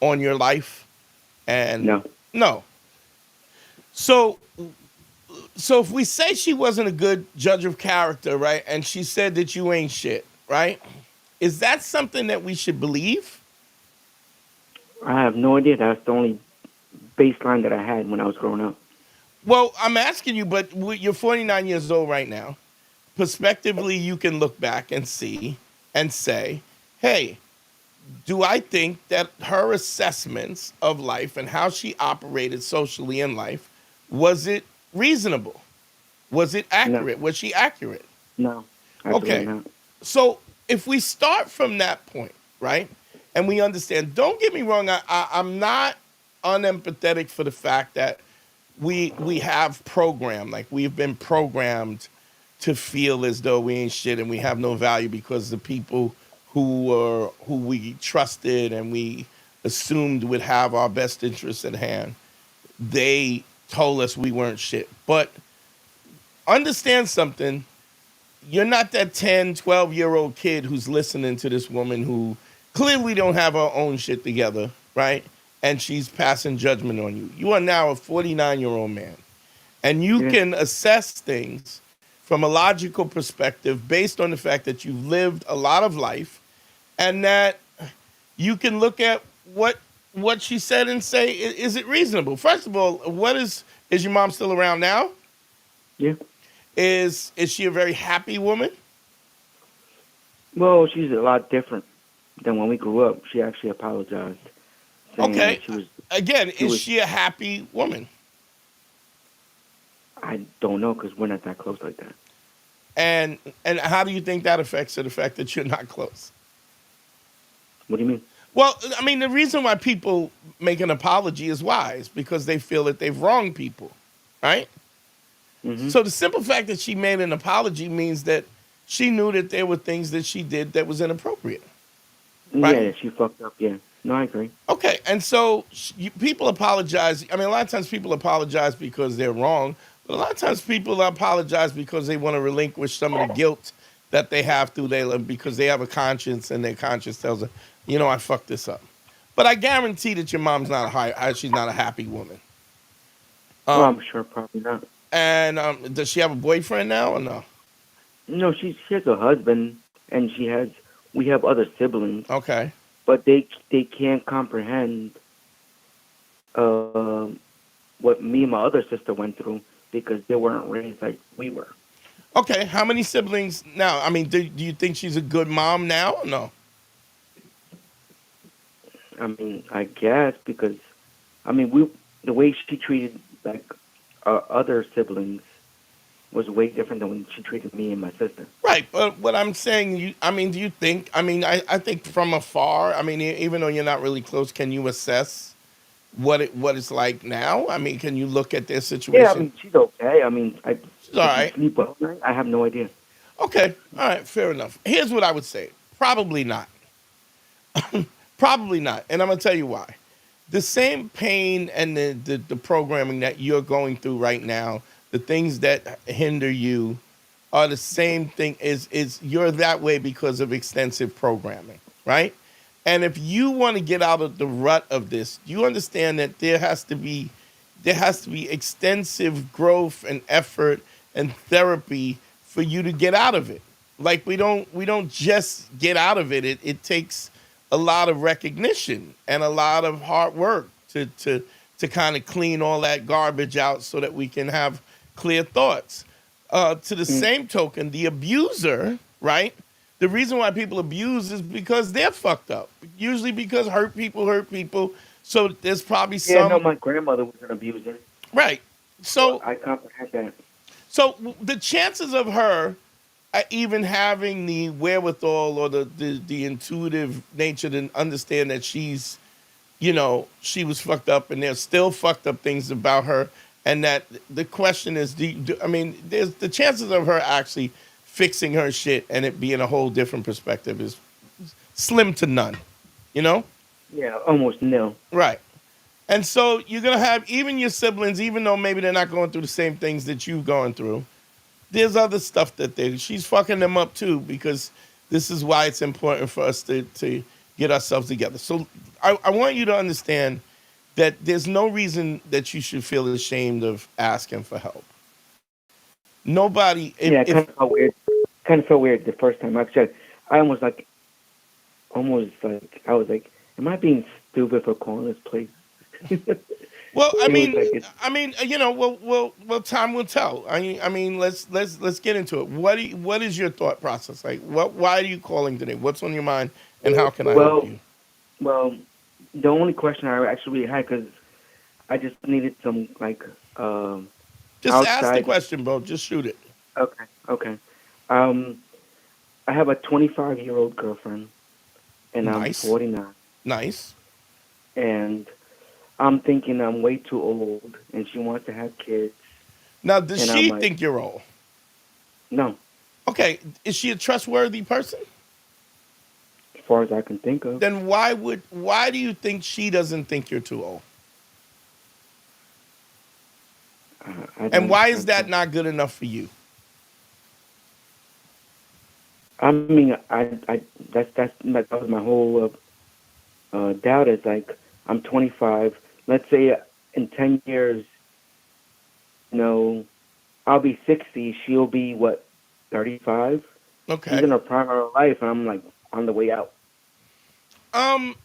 B: on your life? And
F: No,
B: no. So so if we say she wasn't a good judge of character, right, and she said that you ain't shit, right? Is that something that we should believe?
F: I have no idea. That's the only baseline that I had when I was growing up.
B: Well, I'm asking you, but you're 49 years old right now. Prospectively, you can look back and see and say, hey, do I think that her assessments of life and how she operated socially in life, was it reasonable? Was it
F: No,
B: accurate? Was she accurate?
F: no, absolutely
B: Okay.
F: not.
B: So if we start from that point, right, and we understand, don't get me wrong, I'm not unempathetic for the fact that we have programmed, like we've been programmed to feel as though we ain't shit and we have no value because the people who we trusted and we assumed would have our best interests at hand, they told us we weren't shit. But understand something. you're not that 10, 12-year-old kid who's listening to this woman who clearly don't have her own shit together, right? And she's passing judgment on you. You are now a 49-year-old man. And you
F: Yeah.
B: can assess things from a logical perspective based on the fact that you've lived a lot of life and that you can look at what she said and say, is it reasonable? First of all, is your mom still around now?
F: Yeah.
B: Is she a very happy woman?
F: Well, she's a lot different than when we grew up. She actually apologized, saying
B: Okay.
F: that she was.
B: Again,
F: she
B: is
F: was-
B: she a happy woman?
F: I don't know because we're not that close like that.
B: And how do you think that affects her, the fact that you're not close?
F: What do you mean?
B: Well, I mean, the reason why people make an apology is why? It's because they feel that they've wronged people, right?
F: Mm-hmm.
B: So the simple fact that she made an apology means that she knew that there were things that she did that was inappropriate. Right?
F: Yeah, she fucked up. Yeah. No, I agree.
B: Okay, and so people apologize. I mean, a lot of times people apologize because they're wrong, but a lot of times people apologize because they want to relinquish some of the guilt that they have through their life because they have a conscience and their conscience tells them, you know, I fucked this up. But I guarantee that your mom's not she's not a happy woman.
F: Well, I'm sure probably not.
B: And does she have a boyfriend now or no?
F: No, she has a husband, and we have other siblings,
B: Okay.
F: but they can't comprehend what me and my other sister went through because they weren't raised like we were.
B: Okay, how many siblings now? I mean, do you think she's a good mom now or no?
F: I mean, I guess because, I mean, the way she treated like our other siblings was way different than when she treated me and my sister.
B: Right, but what I'm saying, do you think, I think from afar, I mean, even though you're not really close, can you assess what it's like now? I mean, can you look at their situation?
F: Yeah, I mean, she's okay. I mean,
B: She's all right.
F: Sleep all night? I have no idea.
B: Okay, all right, fair enough. Here's what I would say. Probably not. Probably not, and I'm going to tell you why. The same pain and the programming that you're going through right now, the things that hinder you are the same thing is you're that way because of extensive programming, right? And if you want to get out of the rut of this, you understand that there has to be extensive growth and effort and therapy for you to get out of it. Like we don't just get out of it. It takes a lot of recognition and a lot of hard work to kind of clean all that garbage out so that we can have clear thoughts. To the same token, the abuser, right? The reason why people abuse is because they're fucked up. Usually because hurt people. So there's probably some.
F: Yeah, no, my grandmother was an abuser.
B: Right. So
F: I comprehend that.
B: So the chances of her even having the wherewithal or the intuitive nature to understand that she's, she was fucked up and there's still fucked up things about her. And that the question is, there's the chances of her actually fixing her shit and it being a whole different perspective is slim to none,
F: Yeah, almost nil.
B: Right. And so you're going to have even your siblings, even though maybe they're not going through the same things that you've gone through, there's other stuff that she's fucking them up too, because this is why it's important for us to get ourselves together. So I want you to understand that there's no reason that you should feel ashamed of asking for help. Nobody.
F: Kind of felt weird. Kind of felt weird the first time. Actually, I almost like, I was like, am I being stupid for calling this place?
B: Well,
F: Well,
B: time will tell. Let's get into it. What is your thought process like? Why are you calling today? What's on your mind, and how can I help you?
F: Well, the only question I actually had, because I just needed some
B: just
F: outside.
B: Ask the question, bro. Just shoot it.
F: Okay. I have a 25-year-old girlfriend, and
B: Nice.
F: I'm 49.
B: Nice.
F: And I'm thinking I'm way too old, and she wants to have kids.
B: Now, does
F: And
B: she
F: I'm like,
B: think you're old?
F: No,
B: Okay. Is she a trustworthy person?
F: as far as I can think of.
B: Then why do you think she doesn't think you're too old?
F: I
B: And why is
F: don't-
B: that not good enough for you?
F: I mean, that was my whole doubt. Is like I'm 25. Let's say in 10 years, you know, I'll be 60. She'll be what, 35? She's
B: Okay.
F: in her prime of her life, and I'm like on the way out.
B: Um,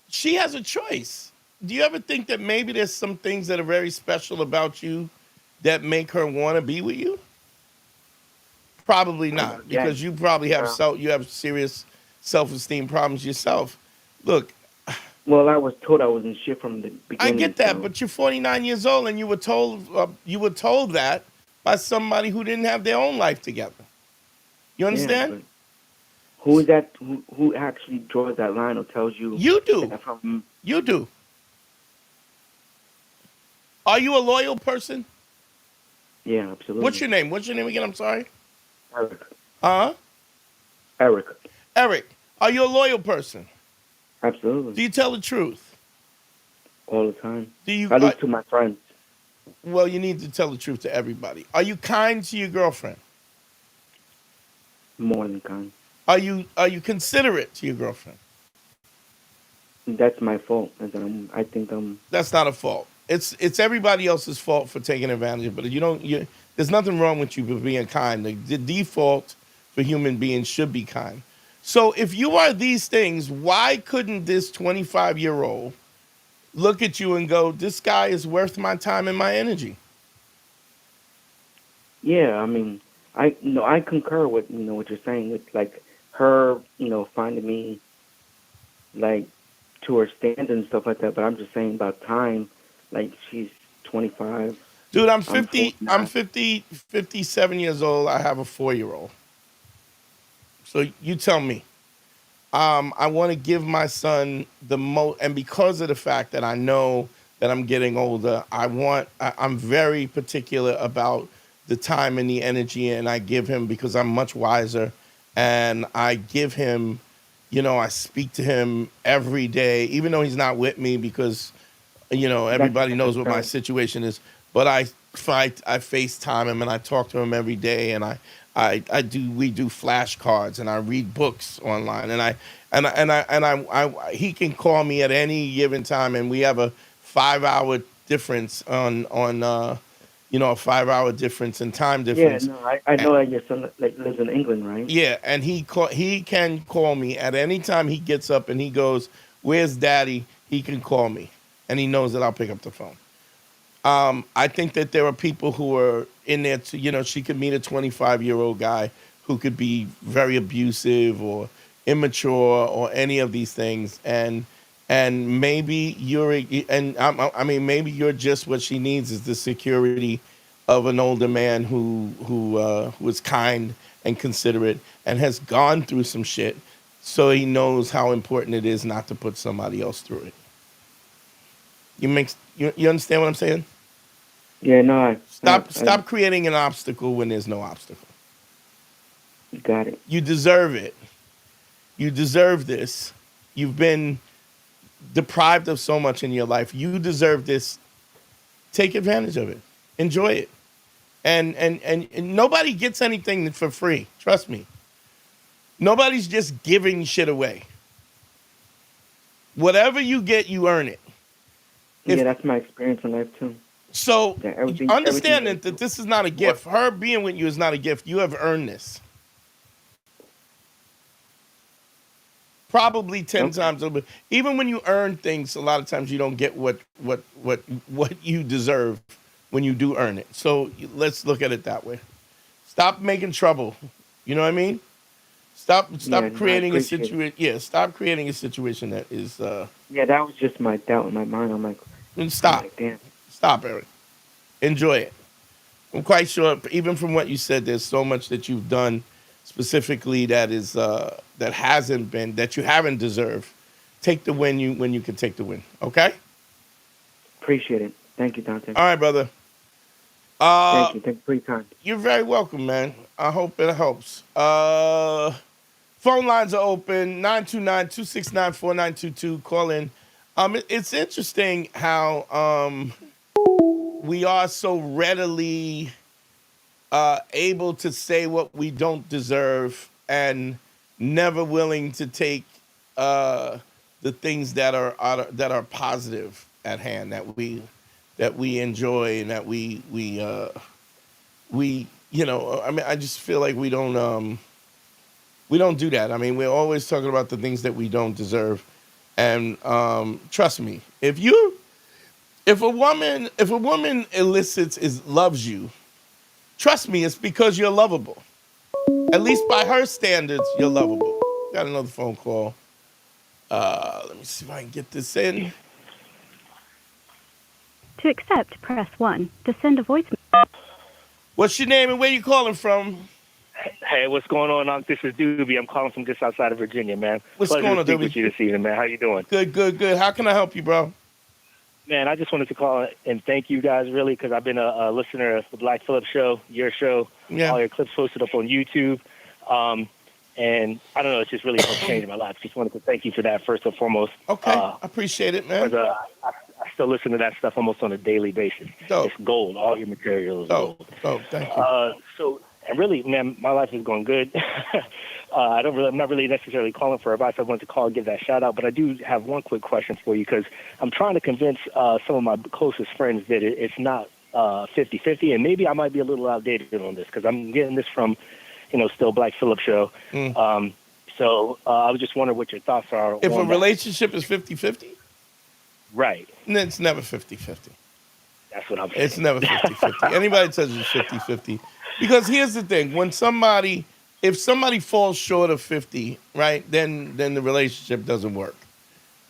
B: she has a choice. Do you ever think that maybe there's some things that are very special about you that make her want to be with you? Probably not,
F: Again,
B: because you probably have
F: no.
B: you have serious self-esteem problems yourself. Look,
F: Well, I was told I wasn't shit from the
B: I
F: beginning,
B: get that,
F: so
B: but you're 49 years old and you were told that by somebody who didn't have their own life together. You
F: yeah.
B: understand?
F: But who is that? Who actually draws that line or tells you
B: You do.
F: that from?
B: You do. Are you a loyal person?
F: Yeah,
B: What's
F: absolutely.
B: your name? What's your name again? I'm sorry.
F: Eric.
B: Uh huh.
F: Eric.
B: Eric, are you a loyal person?
F: Absolutely.
B: Do you tell the truth?
F: All the time.
B: Do you?
F: At least to my friends.
B: Well, you need to tell the truth to everybody. Are you kind to your girlfriend?
F: More than kind.
B: Are you considerate to your girlfriend?
F: That's my fault. I think I'm.
B: That's not a fault. It's everybody else's fault for taking advantage of it. There's nothing wrong with you for being kind. The default for human beings should be kind. So if you are these things, why couldn't this 25-year-old look at you and go, "This guy is worth my time and my energy"?
F: Yeah, I mean, I concur with what you're saying with like her finding me like to her standards and stuff like that. But I'm just saying about time. Like she's 25.
B: Dude, I'm
F: I'm
B: 50. I'm
F: 49.
B: 50, 57 years old. I have a 4-year-old. So you tell me. I want to give my son the most, and because of the fact that I know that I'm getting older, I'm very particular about the time and the energy, and I give him because I'm much wiser, and I give him, I speak to him every day, even though he's not with me because,
F: That's
B: everybody knows what my
F: necessary.
B: situation is. But I FaceTime him and I talk to him every day, and we do flashcards and I read books online, and he can call me at any given time, and we have a 5-hour difference a 5-hour difference in time
F: Yeah,
B: difference.
F: no, I
B: And,
F: know that your son like lives in England, right?
B: yeah, and he can call me at any time he gets up and he goes, "Where's Daddy?" He can call me, and he knows that I'll pick up the phone. I think that there are people who are in there to, she could meet a 25-year-old guy who could be very abusive or immature or any of these things. And maybe maybe you're just what she needs is the security of an older man who is kind and considerate and has gone through some shit. So he knows how important it is not to put somebody else through it. You understand what I'm saying?
F: Yeah, no, I
B: Stop creating an obstacle when there's no obstacle.
F: got it.
B: You deserve it. You deserve this. You've been deprived of so much in your life. You deserve this. Take advantage of it. Enjoy it. And nobody gets anything for free. Trust me. Nobody's just giving shit away. Whatever you get, you earn it.
F: Yeah,
B: If
F: that's my experience in life too.
B: so,
F: That everything
B: understand
F: that I
B: that
F: do.
B: this is not a
F: What?
B: gift. Her being with you is not a gift. You have earned this. Probably 10
F: Okay.
B: times over. Even when you earn things, a lot of times you don't get what you deserve when you do earn it. So let's look at it that way. Stop making trouble. You know what I mean?
F: Yeah,
B: Stop
F: no, I
B: creating a
F: appreciate it.
B: situation. Yeah, stop creating a situation that is
F: Yeah, that was just my doubt in my mind.
B: and
F: I'm
B: stop.
F: like, damn.
B: Stop, Eric. Enjoy it. I'm quite sure, even from what you said, there's so much that you've done specifically that you haven't deserved. Take the win when you can take the win. Okay?
F: Appreciate it. Thank you, Dante.
B: All right, brother.
F: Thank you. Thank you for your time.
B: You're very welcome, man. I hope it helps. Phone lines are open, 929-269-4922. Call in. It's interesting how we are so readily able to say what we don't deserve and never willing to take the things that are positive at hand that we enjoy and that we I mean, I just feel like we don't do that. I mean, we're always talking about the things that we don't deserve. And trust me, if a woman loves you, trust me, it's because you're lovable. At least by her standards, you're lovable. Got another phone call. Let me see if I can get this in.
D: To accept, press 1. To send a voice.
B: What's your name and where you calling from?
G: Hey, what's going on, Unc? This is Doobie. I'm calling from just outside of Virginia, man.
B: What's
G: Pleasure
B: going on,
G: to speak
B: Doobie?
G: with you this evening, man. How you doing?
B: Good. How can I help you, bro?
G: Man, I just wanted to call and thank you guys, really, because I've been a listener of the Black Phillip show, your show, all your clips posted up on YouTube. And I don't know, it's just really helped change my life. Just wanted to thank you for that, first and foremost.
B: Okay, I appreciate it, man.
G: I still listen to that stuff almost on a daily basis.
B: Dope.
G: It's gold. All your material is gold.
B: Oh, thank you.
G: And really, man, my life is going good. I'm not really necessarily calling for advice. I wanted to call and give that shout out, but I do have one quick question for you because I'm trying to convince some of my closest friends that it's not 50-50, and maybe I might be a little outdated on this because I'm getting this from, still Black Phillip show. So I was just wondering what your thoughts are.
B: If a relationship is 50-50?
G: Right.
B: It's never 50-50.
G: That's what I'm saying.
B: It's never 50-50. Anybody tells you it's 50-50. Because here's the thing. If somebody falls short of 50, right, then the relationship doesn't work.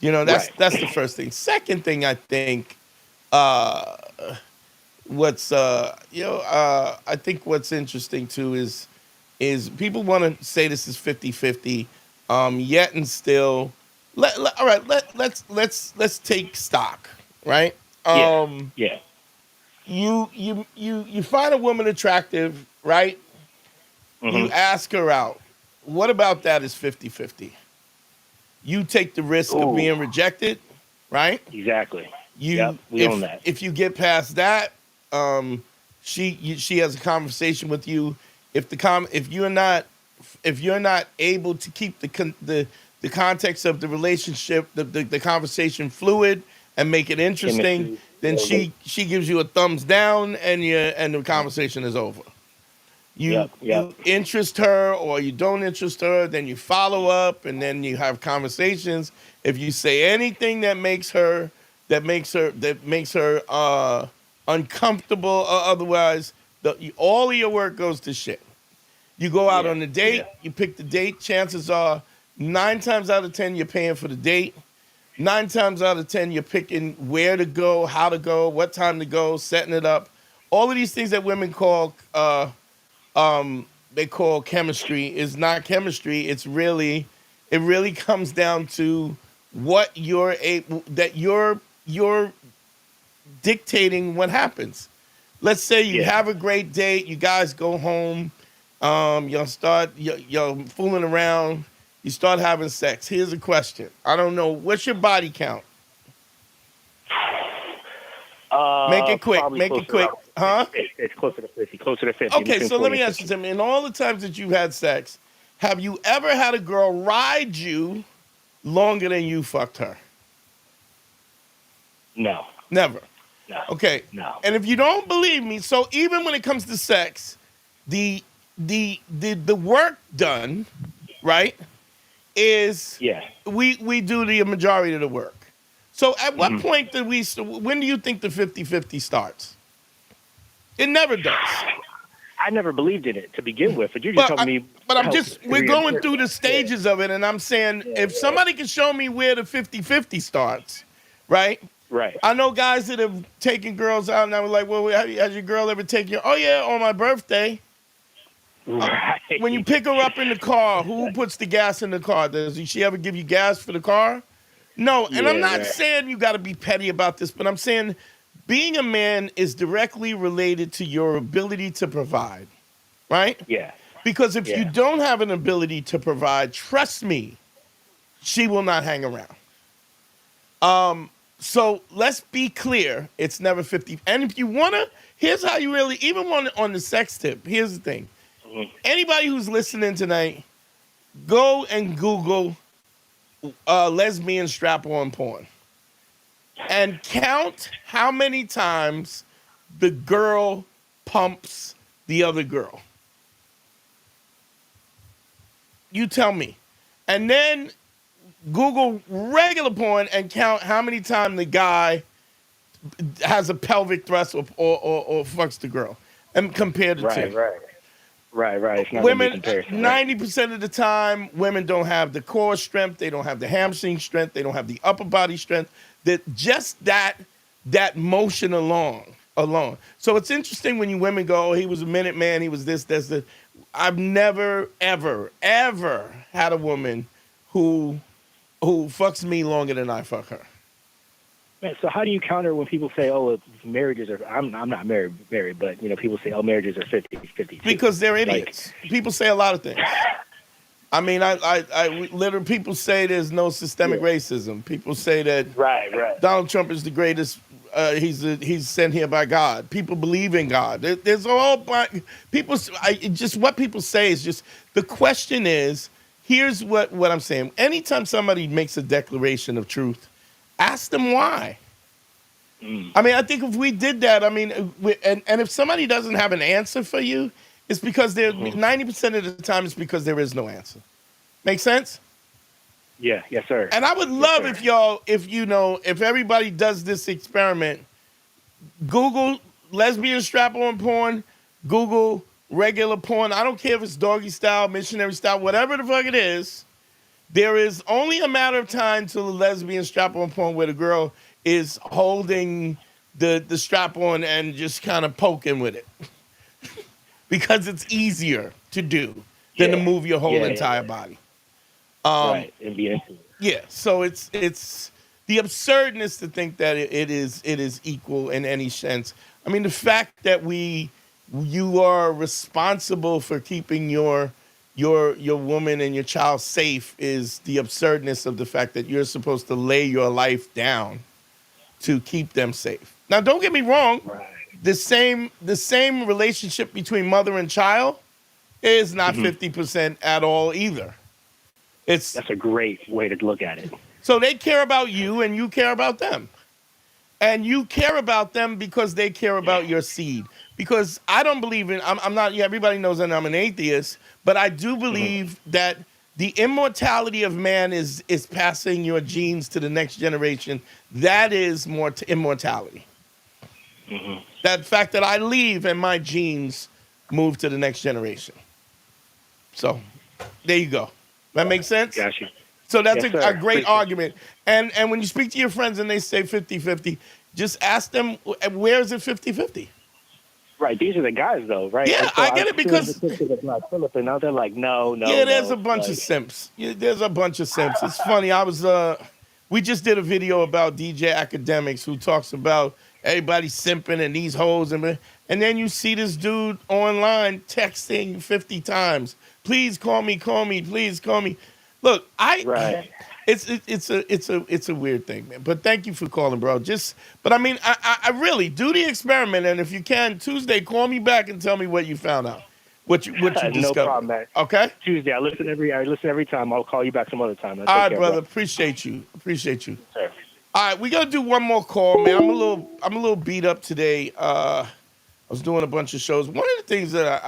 B: That's the first thing. Second thing, I think, I think what's interesting too is people want to say this is 50-50, yet and still. All right, let's take stock, right?
G: Yeah.
B: You find a woman attractive, right? Mm-hmm. You ask her out. What about that is 50-50? You take the risk of being rejected, right?
G: Exactly. We own that.
B: If you get past that, she has a conversation with you. If you're not able to keep the context of the relationship, the conversation fluid and make it interesting, then she gives you a thumbs down and the conversation is over. You interest her or you don't interest her, then you follow up and then you have conversations. If you say anything that makes her uncomfortable or otherwise, all of your work goes to shit. You go out on a date, you pick the date, chances are 9 times out of 10 you're paying for the date. 9 times out of 10 you're picking where to go, how to go, what time to go, setting it up. All of these things that women call they call chemistry is not chemistry. It really comes down to what you're dictating what happens. Let's say you have a great date, you guys go home, you're fooling around, you start having sex. Here's a question. I don't know, what's your body count? Make it quick. Huh?
G: It's closer to 50.
B: Okay, so let me ask you something. In all the times that you've had sex, have you ever had a girl ride you longer than you fucked her?
G: No.
B: Never?
G: No.
B: Okay.
G: No.
B: And if you don't believe me, so even when it comes to sex, the work done, right, is we do the majority of the work. So at what point when do you think the 50-50 starts? It never does.
G: I never believed in it to begin with, but you're just telling me.
B: But we're going through the stages of it, and I'm saying if somebody can show me where the 50-50 starts, right?
G: Right.
B: I know guys that have taken girls out, and I was like, well, has your girl ever taken you? Oh, yeah, on my birthday.
G: Right.
B: When you pick her up in the car, who puts the gas in the car? Does she ever give you gas for the car? No, and I'm not saying you got to be petty about this, but I'm saying being a man is directly related to your ability to provide, right?
G: Yeah.
B: Because if you don't have an ability to provide, trust me, she will not hang around. So let's be clear. It's never 50. And if you want to, here's how you really, even on the sex tip, here's the thing. Anybody who's listening tonight, go and Google lesbian strap-on porn and count how many times the girl pumps the other girl. You tell me. And then Google regular porn and count how many times the guy has a pelvic thrust or fucks the girl and compare the two.
G: Right. It's not
B: Women,
G: gonna be comparison.
B: 90% of the time, women don't have the core strength, they don't have the hamstring strength, they don't have the upper body strength. That motion alone. So it's interesting when you women go, oh, he was a minute man, he was this. I've never, ever had a woman who fucks me longer than I fuck her.
G: Man, so how do you counter when people say, "Oh, marriages are"? I'm not married, but people say, "Oh, marriages are 50-50."
B: Because they're idiots. People say a lot of things. I mean, I literally, people say there's no systemic racism. People say that Donald Trump is the greatest. He's sent here by God. People believe in God. There's all people. Just what people say is just the question is. Here's what I'm saying. Anytime somebody makes a declaration of truth, ask them why. I mean, I think if we did that, I mean, and if somebody doesn't have an answer for you, it's because 90% of the time it's because there is no answer. Make sense?
G: Yeah, yes, sir.
B: And I would love if everybody does this experiment, Google lesbian strap-on porn, Google regular porn. I don't care if it's doggy style, missionary style, whatever the fuck it is. There is only a matter of time till the lesbian strap-on porn where the girl is holding the strap-on and just kind of poking with it. Because it's easier to do than to move your whole entire body.
G: Right, and be into it.
B: Yeah, so it's the absurdness to think that it is equal in any sense. I mean, the fact that you are responsible for keeping your woman and your child safe is the absurdness of the fact that you're supposed to lay your life down to keep them safe. Now, don't get me wrong. Right. The same relationship between mother and child is not 50% at all either. That's
G: a great way to look at it.
B: So they care about you and you care about them. And you care about them because they care about your seed. Because I don't believe I'm not, everybody knows that I'm an atheist, but I do believe that the immortality of man is passing your genes to the next generation. That is more immortality. That fact that I leave and my genes move to the next generation. So there you go. That makes sense?
G: Gotcha.
B: So that's a great argument. And when you speak to your friends and they say 50-50, just ask them, where is it 50-50?
G: Right. These are the guys, though, right?
B: Yeah,
G: so
B: I get it because...
G: Phillip, and now they're like, no.
B: Yeah, there's a bunch of simps. Yeah, there's a bunch of simps. It's funny. We just did a video about DJ Academics who talks about everybody simping and these hoes. And then you see this dude online texting 50 times. Please call me, please call me. Look, it's a weird thing, man. But thank you for calling, bro. But I mean, I really do the experiment, and if you can, Tuesday, call me back and tell me what you found out, what you discovered.
G: No problem, man.
B: Okay.
G: Tuesday, I listen every time. I'll call you back some other time.
B: All right, brother. Appreciate you. Sure. All right, we gotta do one more call, man. I'm a little beat up today. I was doing a bunch of shows. One of the things that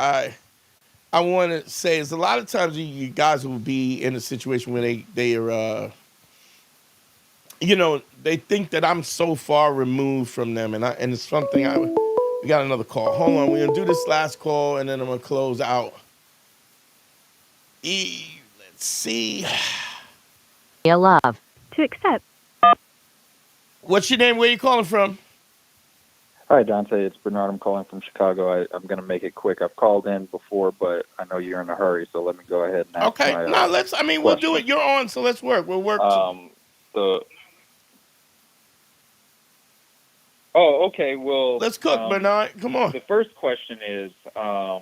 B: I want to say is a lot of times you guys will be in a situation where they are, they think that I'm so far removed from them, and it's something we got another call. Hold on, we're gonna do this last call, and then I'm gonna close out. Let's see.
D: Love. To accept.
B: What's your name? Where you calling from?
H: Hi, Dante. It's Bernard. I'm calling from Chicago. I'm going to make it quick. I've called in before, but I know you're in a hurry, so let me go ahead and ask
B: Okay. We'll do it. You're on, so let's work. We'll work.
H: Okay. Well,
B: let's cook, Bernard. Come on.
H: The first question is, I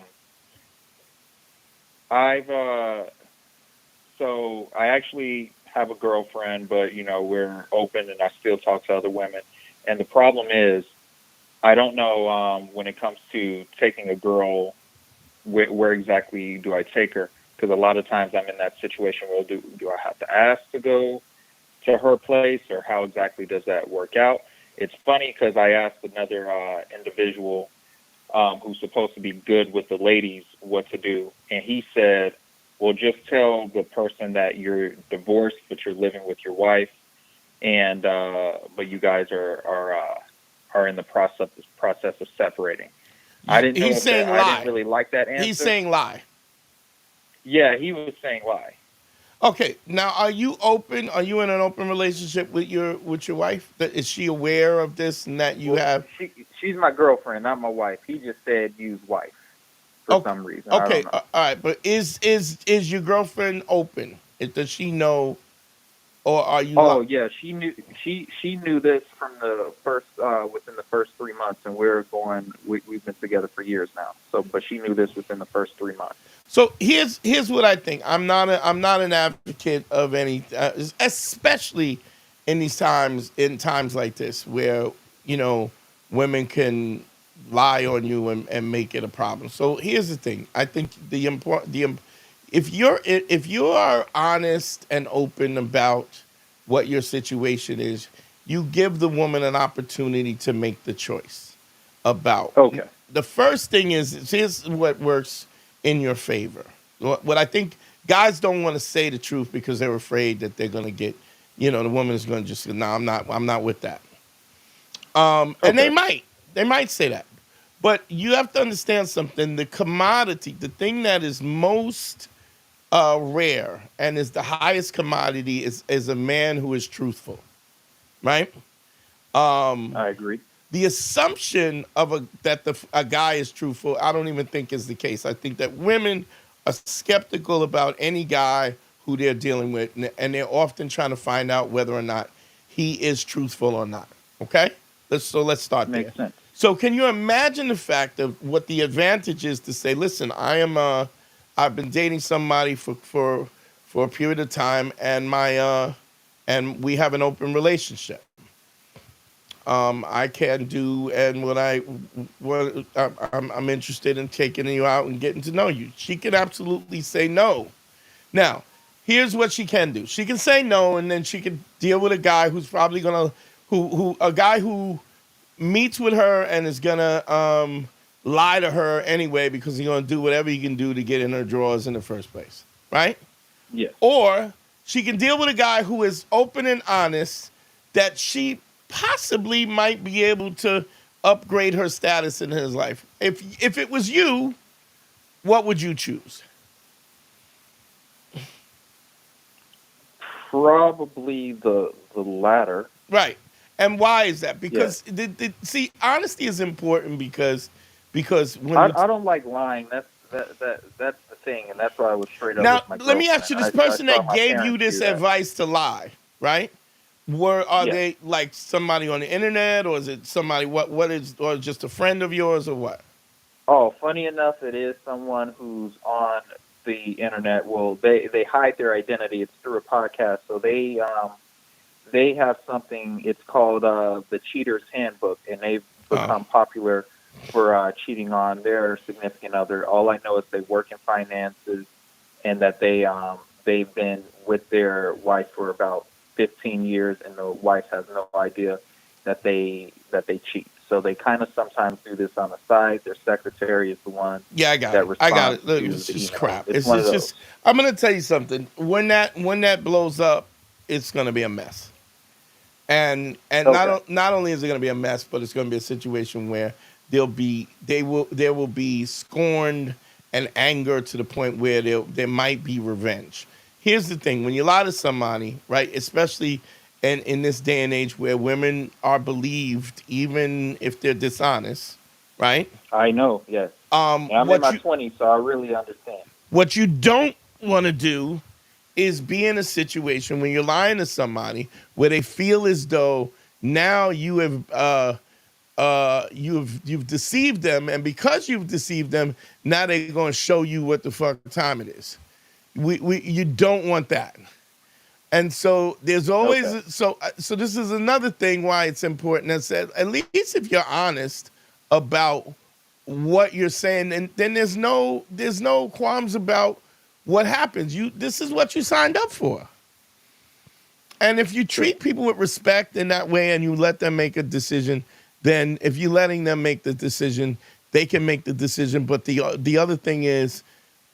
H: actually have a girlfriend, but we're open, and I still talk to other women. And the problem is, I don't know when it comes to taking a girl, where exactly do I take her? Because a lot of times I'm in that situation where do I have to ask to go to her place, or how exactly does that work out? It's funny because I asked another individual who's supposed to be good with the ladies what to do, and he said, well, just tell the person that you're divorced but you're living with your wife, and but you guys are in the process of separating. I didn't know
B: He's saying lie.
H: I didn't really like that answer.
B: He's saying lie.
H: Yeah, he was saying lie.
B: Okay, now are you open? Are you in an open relationship with your wife? Is she aware of this and that you have?
H: She's my girlfriend, not my wife. He just said use wife for some reason.
B: Okay,
H: I don't know.
B: all right, but is your girlfriend open? Does she know, or are you?
H: Oh yeah, she knew. She knew this from the first within the first 3 months, and we've been together for years now. So, but she knew this within the first 3 months.
B: So here's what I think. I'm not an advocate of any, especially in times like this where women can lie on you and make it a problem. So here's the thing. I think if you are honest and open about what your situation is, you give the woman an opportunity to make the choice about.
H: Okay.
B: The first thing is, here's what works in your favor. What I think, guys don't want to say the truth because they're afraid that they're going to get, the woman is going to just say, no, I'm not with that. And they might say that. But you have to understand something. The commodity, the thing that is most rare and is the highest commodity is a man who is truthful, right?
H: I agree.
B: The assumption of that a guy is truthful, I don't even think is the case. I think that women are skeptical about any guy who they're dealing with, and they're often trying to find out whether or not he is truthful or not. Okay, let's start there.
H: Makes sense.
B: So, can you imagine the fact of what the advantage is to say, listen, I've been dating somebody for a period of time, and and we have an open relationship. I can do, and I'm interested in taking you out and getting to know you. She can absolutely say no. Now, here's what she can do. She can say no, and then she can deal with a guy who's probably a guy who meets with her and is gonna lie to her anyway because he's gonna do whatever he can do to get in her drawers in the first place, right?
H: Yeah.
B: Or she can deal with a guy who is open and honest that she possibly might be able to upgrade her status in his life. If it was you, what would you choose?
H: Probably the latter.
B: Right. And why is that? Because see, honesty is important because when
H: I don't like lying. That's the thing, and that's why I was straight up.
B: Now,
H: with my
B: let me ask you: this person that gave you
H: this
B: this advice to lie, right? Are they like somebody on the internet, or is it somebody or just a friend of yours, or what?
H: Oh, funny enough, it is someone who's on the internet. Well, they hide their identity. It's through a podcast, so they have something. It's called the Cheater's Handbook, and they've become popular for cheating on their significant other. All I know is they work in finances, and that they've been with their wife for about 15 years, and the wife has no idea that they cheat. So they kind of sometimes do this on the side. Their secretary is the one.
B: Yeah, I got it. Look, it's just crap. It's just. I'm gonna tell you something. When that blows up, it's gonna be a mess. And not only is it gonna be a mess, but it's gonna be a situation where there will be scorn and anger to the point where there might be revenge. Here's the thing: when you lie to somebody, right, especially in this day and age where women are believed even if they're dishonest, right?
H: I know, yes. I'm in my 20s, so I really understand.
B: What you don't want to do is be in a situation when you're lying to somebody where they feel as though now you have you've deceived them, and because you've deceived them, now they're going to show you what the fuck time it is. You don't want that. And so there's always
H: Okay.
B: so this is another thing why it's important. I said at least if you're honest about what you're saying, and then there's no qualms about what happens. This is what you signed up for. And if you treat people with respect in that way and you let them make a decision, then if you're letting them make the decision, they can make the decision. But the other thing is,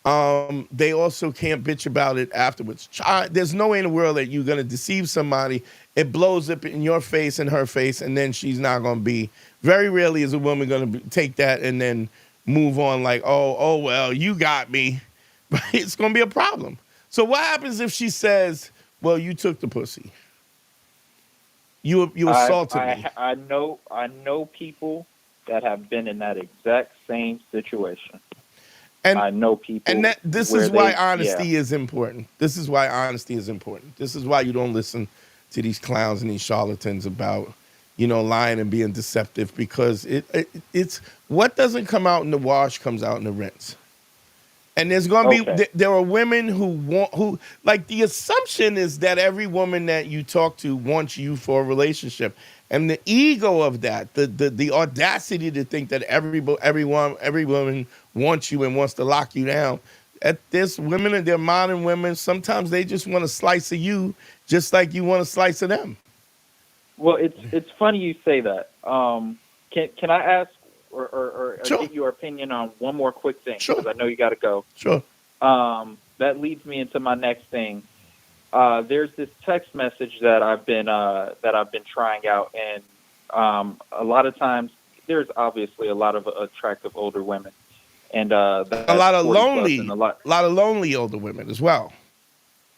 B: they also can't bitch about it afterwards. There's no way in the world that you're going to deceive somebody. It blows up in your face and her face, and then she's not going to be. Very rarely is a woman going to take that and then move on like, oh, well, you got me. But it's going to be a problem. So what happens if she says, well, you took the pussy. You assaulted me.
H: I know people that have been in that exact same situation.
B: And
H: I know people.
B: And this is why honesty is important. This is why honesty is important. This is why you don't listen to these clowns and these charlatans about, lying and being deceptive, because it's what doesn't come out in the wash comes out in the rinse. And there's going to be, there are women who like, the assumption is that every woman that you talk to wants you for a relationship. And the ego of that, the audacity to think that every woman wants you and wants to lock you down. There's women, and they're modern women, sometimes they just want a slice of you just like you want a slice of them.
H: Well, it's funny you say that. Can I ask or
B: Sure.
H: get your opinion on one more quick thing?
B: Sure.
H: Because I know you got to go.
B: Sure.
H: That leads me into my next thing. There's this text message that I've been trying out, and a lot of times there's obviously a lot of attractive older women, and
B: a lot of lonely older women as well.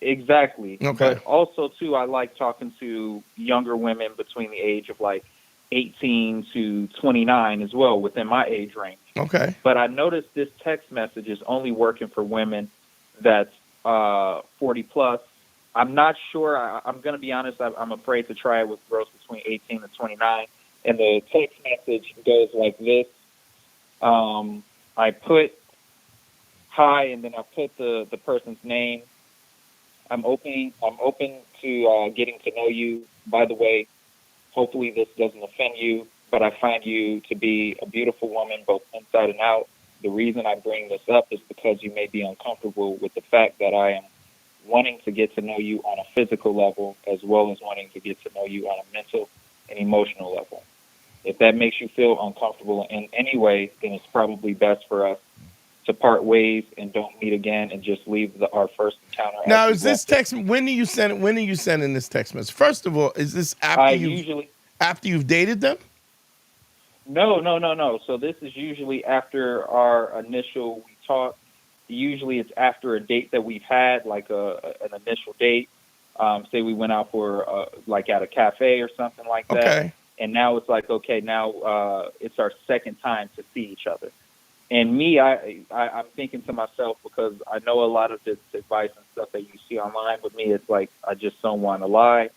H: Exactly.
B: Okay.
H: But also too, I like talking to younger women between the age of like 18 to 29 as well, within my age range.
B: Okay.
H: But I noticed this text message is only working for women that's 40 plus. I'm not sure. I'm going to be honest. I'm afraid to try it with girls between 18 and 29. And the text message goes like this. I put hi, and then I put the person's name. I'm open to getting to know you. By the way, hopefully this doesn't offend you, but I find you to be a beautiful woman, both inside and out. The reason I bring this up is because you may be uncomfortable with the fact that I am wanting to get to know you on a physical level, as well as wanting to get to know you on a mental and emotional level. If that makes you feel uncomfortable in any way, then it's probably best for us to part ways and don't meet again and just leave our first encounter.
B: Now, is this text? When do you send it? When are you sending this text message? First of all, is this after you've dated them?
H: No. So this is usually after our initial we talk. Usually it's after a date that we've had, like an initial date. Say we went out for like at a cafe or something like that.
B: Okay.
H: And now it's like, okay, now it's our second time to see each other. And me, I'm thinking to myself, because I know a lot of this advice and stuff that you see online. With me, it's like I just don't want to lie.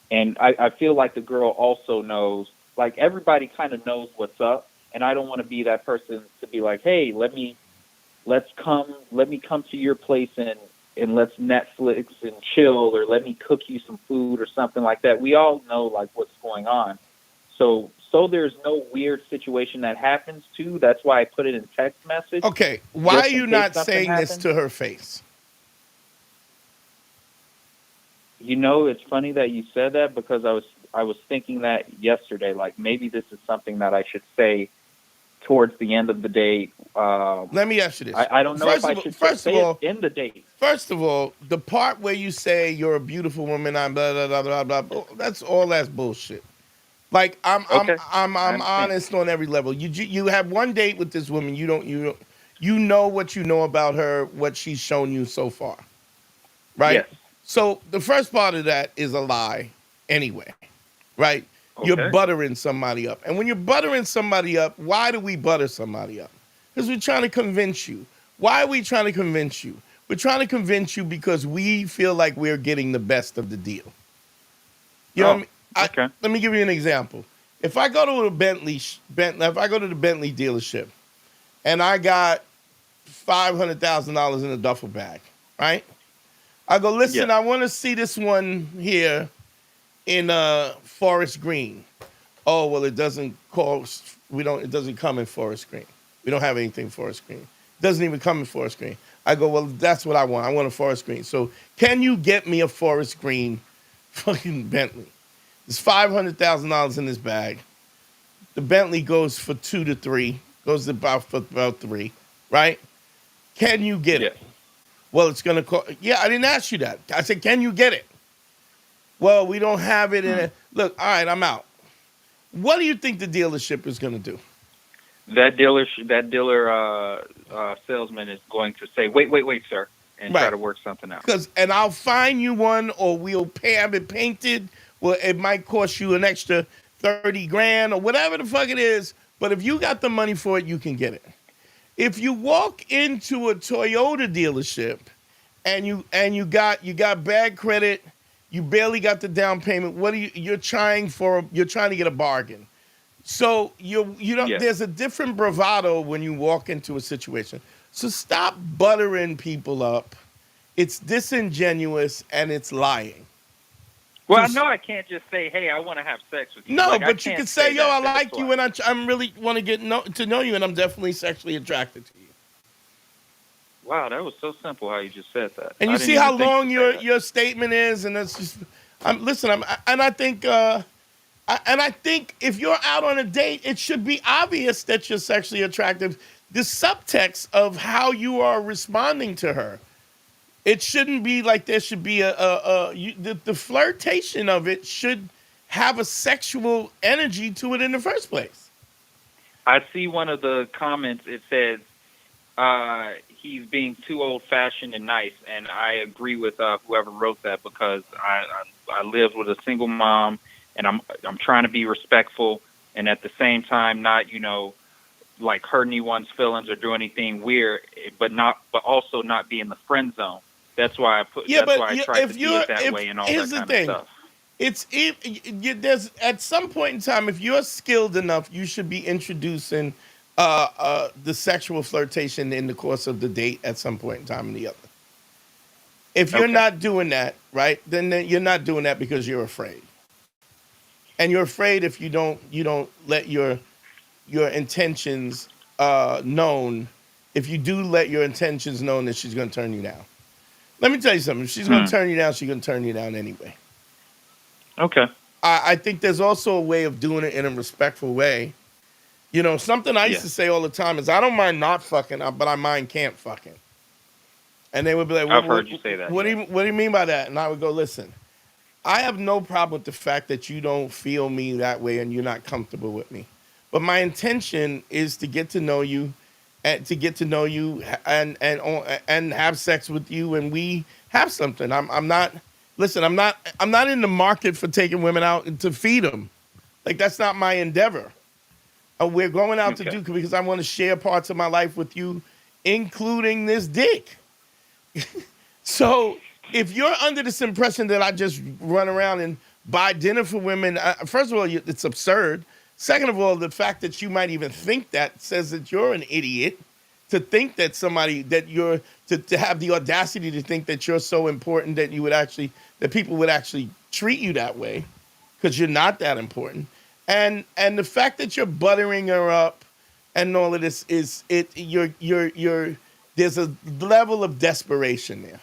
H: And I feel like the girl also knows, like everybody kind of knows what's up. And I don't want to be that person to be like, hey, let me come to your place and let's Netflix and chill, or let me cook you some food or something like that. We all know like what's going on. So there's no weird situation that happens too. That's why I put it in text message.
B: Okay. Why are you not saying this to her face?
H: It's funny that you said that, because I was thinking that yesterday, like maybe this is something that I should say towards the end of the date.
B: Let me ask you this.
H: I don't know if I should say it in the date. First
B: of all, the part where you say you're a beautiful woman, I'm blah blah blah blah blah, that's bullshit. Like I'm honest on every level. You have one date with this woman. You know what you know about her, what she's shown you so far, right?
H: Yes.
B: So the first part of that is a lie, anyway, right?
H: Okay.
B: You're buttering somebody up, and when you're buttering somebody up, why do we butter somebody up? Because we're trying to convince you. Why are we trying to convince you? We're trying to convince you because we feel like we're getting the best of the deal. You know what I mean?
H: Okay.
B: Let me give you an example. If I go to the Bentley dealership and I got $500,000 in a duffel bag, right? I go, listen, I want to see this one here in Forest Green. Oh, well, it doesn't cost. It doesn't come in Forest Green. We don't have anything Forest Green. It doesn't even come in Forest Green. I go, well, that's what I want. I want a Forest Green. So can you get me a Forest Green fucking Bentley? There's $500,000 in this bag. The Bentley goes for 2 to 3. Goes for about 3, right? Can you get it? Well, it's going to cost. Yeah, I didn't ask you that. I said, can you get it? Well, we don't have it in it. Look, all right, I'm out. What do you think the dealership is going to do?
H: That dealer salesman is going to say, wait, sir, and try to work something out.
B: And I'll find you one, or we'll have it painted. Well, it might cost you an extra $30,000 or whatever the fuck it is. But if you got the money for it, you can get it. If you walk into a Toyota dealership and you got bad credit, you barely got the down payment. You're trying to get a bargain. So there's a different bravado when you walk into a situation. So stop buttering people up. It's disingenuous and it's lying.
H: Well, I know I can't just say, hey, I want to have sex with you.
B: No, but you can say, yo, I like you and I'm really want to get to know you and I'm definitely sexually attracted to you.
H: Wow, that was so simple how you just said that.
B: And you see how long your statement is, and that's just. I think if you're out on a date, it should be obvious that you're sexually attractive. The subtext of how you are responding to her, it shouldn't be like there should be the flirtation of it should have a sexual energy to it in the first place.
H: I see one of the comments. It says he's being too old-fashioned and nice, and I agree with whoever wrote that because I live with a single mom, and I'm trying to be respectful, and at the same time not like hurt anyone's feelings or do anything weird, but also not be in the friend zone. That's why I put. Yeah, that's why I try to do it that way and all that kind of stuff.
B: There's at some point in time, if you're skilled enough, you should be introducing the sexual flirtation in the course of the date at some point in time or the other. If you're not doing that, right, then you're not doing that because you're afraid. And you're afraid if you don't let your intentions known. If you do let your intentions known, that she's going to turn you down. Let me tell you something. If she's going to turn you down, she's going to turn you down anyway.
H: Okay.
B: I think there's also a way of doing it in a respectful way. Something I used to say all the time is I don't mind not fucking, but I mind can't fucking. And they would be like,
H: I've heard you say that.
B: What do you mean by that? And I would go, listen, I have no problem with the fact that you don't feel me that way and you're not comfortable with me. But my intention is to get to know you and have sex with you and we have something. I'm not in the market for taking women out to feed them. Like, that's not my endeavor. We're going out to do because I want to share parts of my life with you, including this dick. So if you're under this impression that I just run around and buy dinner for women, first of all, it's absurd. Second of all, the fact that you might even think that says that you're an idiot to think that to have the audacity to think that you're so important that that people would actually treat you that way because you're not that important. And the fact that you're buttering her up and all of this there's a level of desperation there.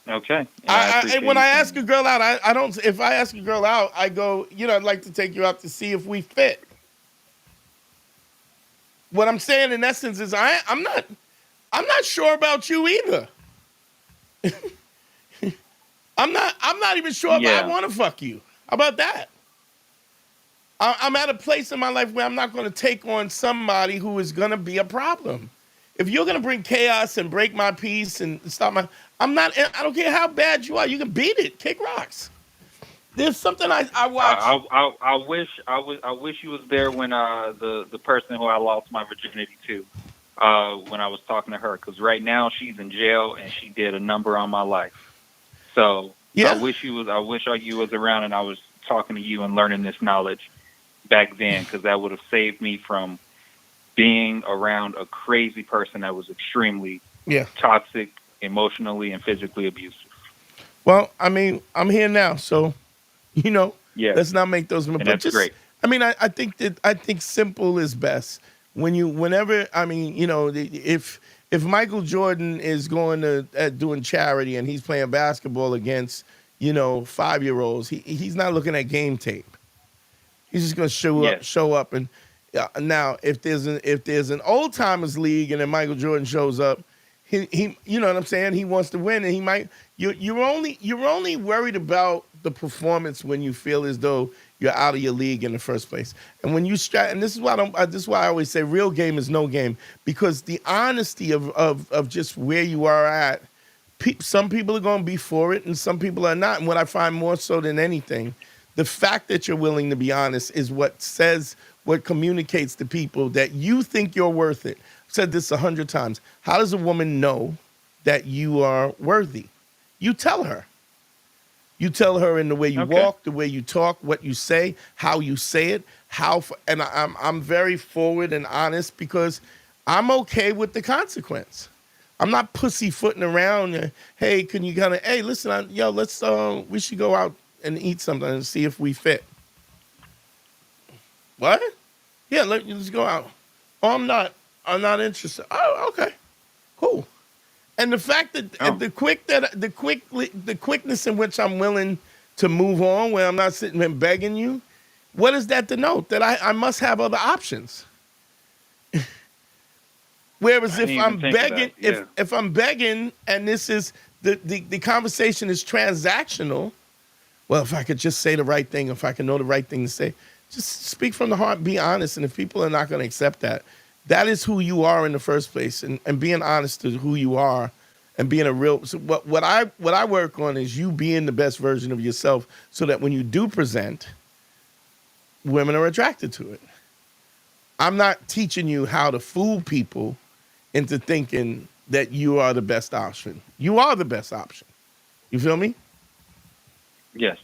H: Okay.
B: When I ask a girl out, I don't. If I ask a girl out, I go, I'd like to take you out to see if we fit. What I'm saying in essence is I'm not sure about you either. I'm not even sure if I want to fuck you. How about that? I'm at a place in my life where I'm not going to take on somebody who is going to be a problem. If you're going to bring chaos and break my peace and stop I don't care how bad you are. You can beat it. Kick rocks. There's something I watch.
H: I wish you was there when the person who I lost my virginity to, when I was talking to her, because right now she's in jail and she did a number on my life. So I wish you was around and I was talking to you and learning this knowledge back then, because that would have saved me from being around a crazy person that was extremely toxic, emotionally and physically abusive.
B: Well, I mean, I'm here now, so you know,
H: Yeah,
B: let's not make those.
H: and
B: But
H: that's
B: just,
H: great.
B: I mean, I think simple is best. Whenever, I mean, you know, if Michael Jordan is going to doing charity and he's playing basketball against, you know, 5-year-olds, he's not looking at game tape. He's just gonna
H: Yes.
B: show up, and now if there's an old timers league and then Michael Jordan shows up, he you know what I'm saying? He wants to win, and he might. You're only worried about the performance when you feel as though you're out of your league in the first place. And when you and this is why this is why I always say real game is no game, because the honesty of just where you are at. Some people are going to be for it, and some people are not. And what I find more so than anything, the fact that you're willing to be honest is what communicates to people that you think you're worth it. I've said this 100 times. How does a woman know that you are worthy? You tell her. You tell her in the way you walk, the way you talk, what you say, how you say it, and I'm very forward and honest because I'm okay with the consequence. I'm not pussyfooting around. Hey, can you kind of? Hey, listen, let's. We should go out and eat something and see if we fit. What? Yeah, let's go out. Oh, I'm not interested. Oh, okay, cool. And the fact that the quickness in which I'm willing to move on, where I'm not sitting and begging you, what does that denote? That I must have other options. Whereas if I'm begging, if I'm begging, and this is the conversation is transactional, well, if I could just say the right thing, if I can know the right thing to say, just speak from the heart, be honest. And if people are not going to accept that, that is who you are in the first place. And being honest to who you are and being a real. So what I work on is you being the best version of yourself, so that when you do present, women are attracted to it. I'm not teaching you how to fool people into thinking that you are the best option. You are the best option. You feel me?
H: Yes.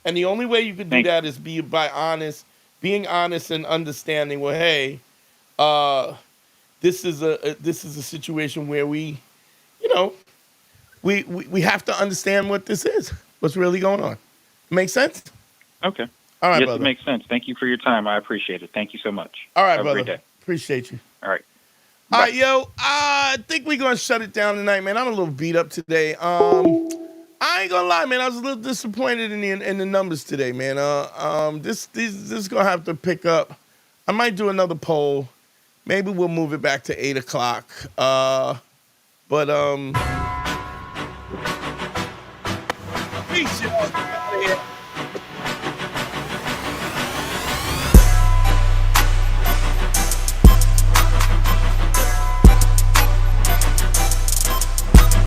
B: And the only way you can do that is being honest and understanding. Well, hey, this is a situation where we have to understand what this is, what's really going on. Make sense?
H: Okay.
B: All right,
H: yes,
B: brother.
H: It makes sense. Thank you for your time. I appreciate it. Thank you so much.
B: All right,
H: Have
B: brother.
H: a great day.
B: Appreciate you.
H: All right.
B: All right, yo. I think we're gonna shut it down tonight, man. I'm a little beat up today. I ain't gonna lie, man. I was a little disappointed in the numbers today, man. This is gonna have to pick up. I might do another poll. Maybe we'll move it back to 8 o'clock. Peace, y'all. Get out of here.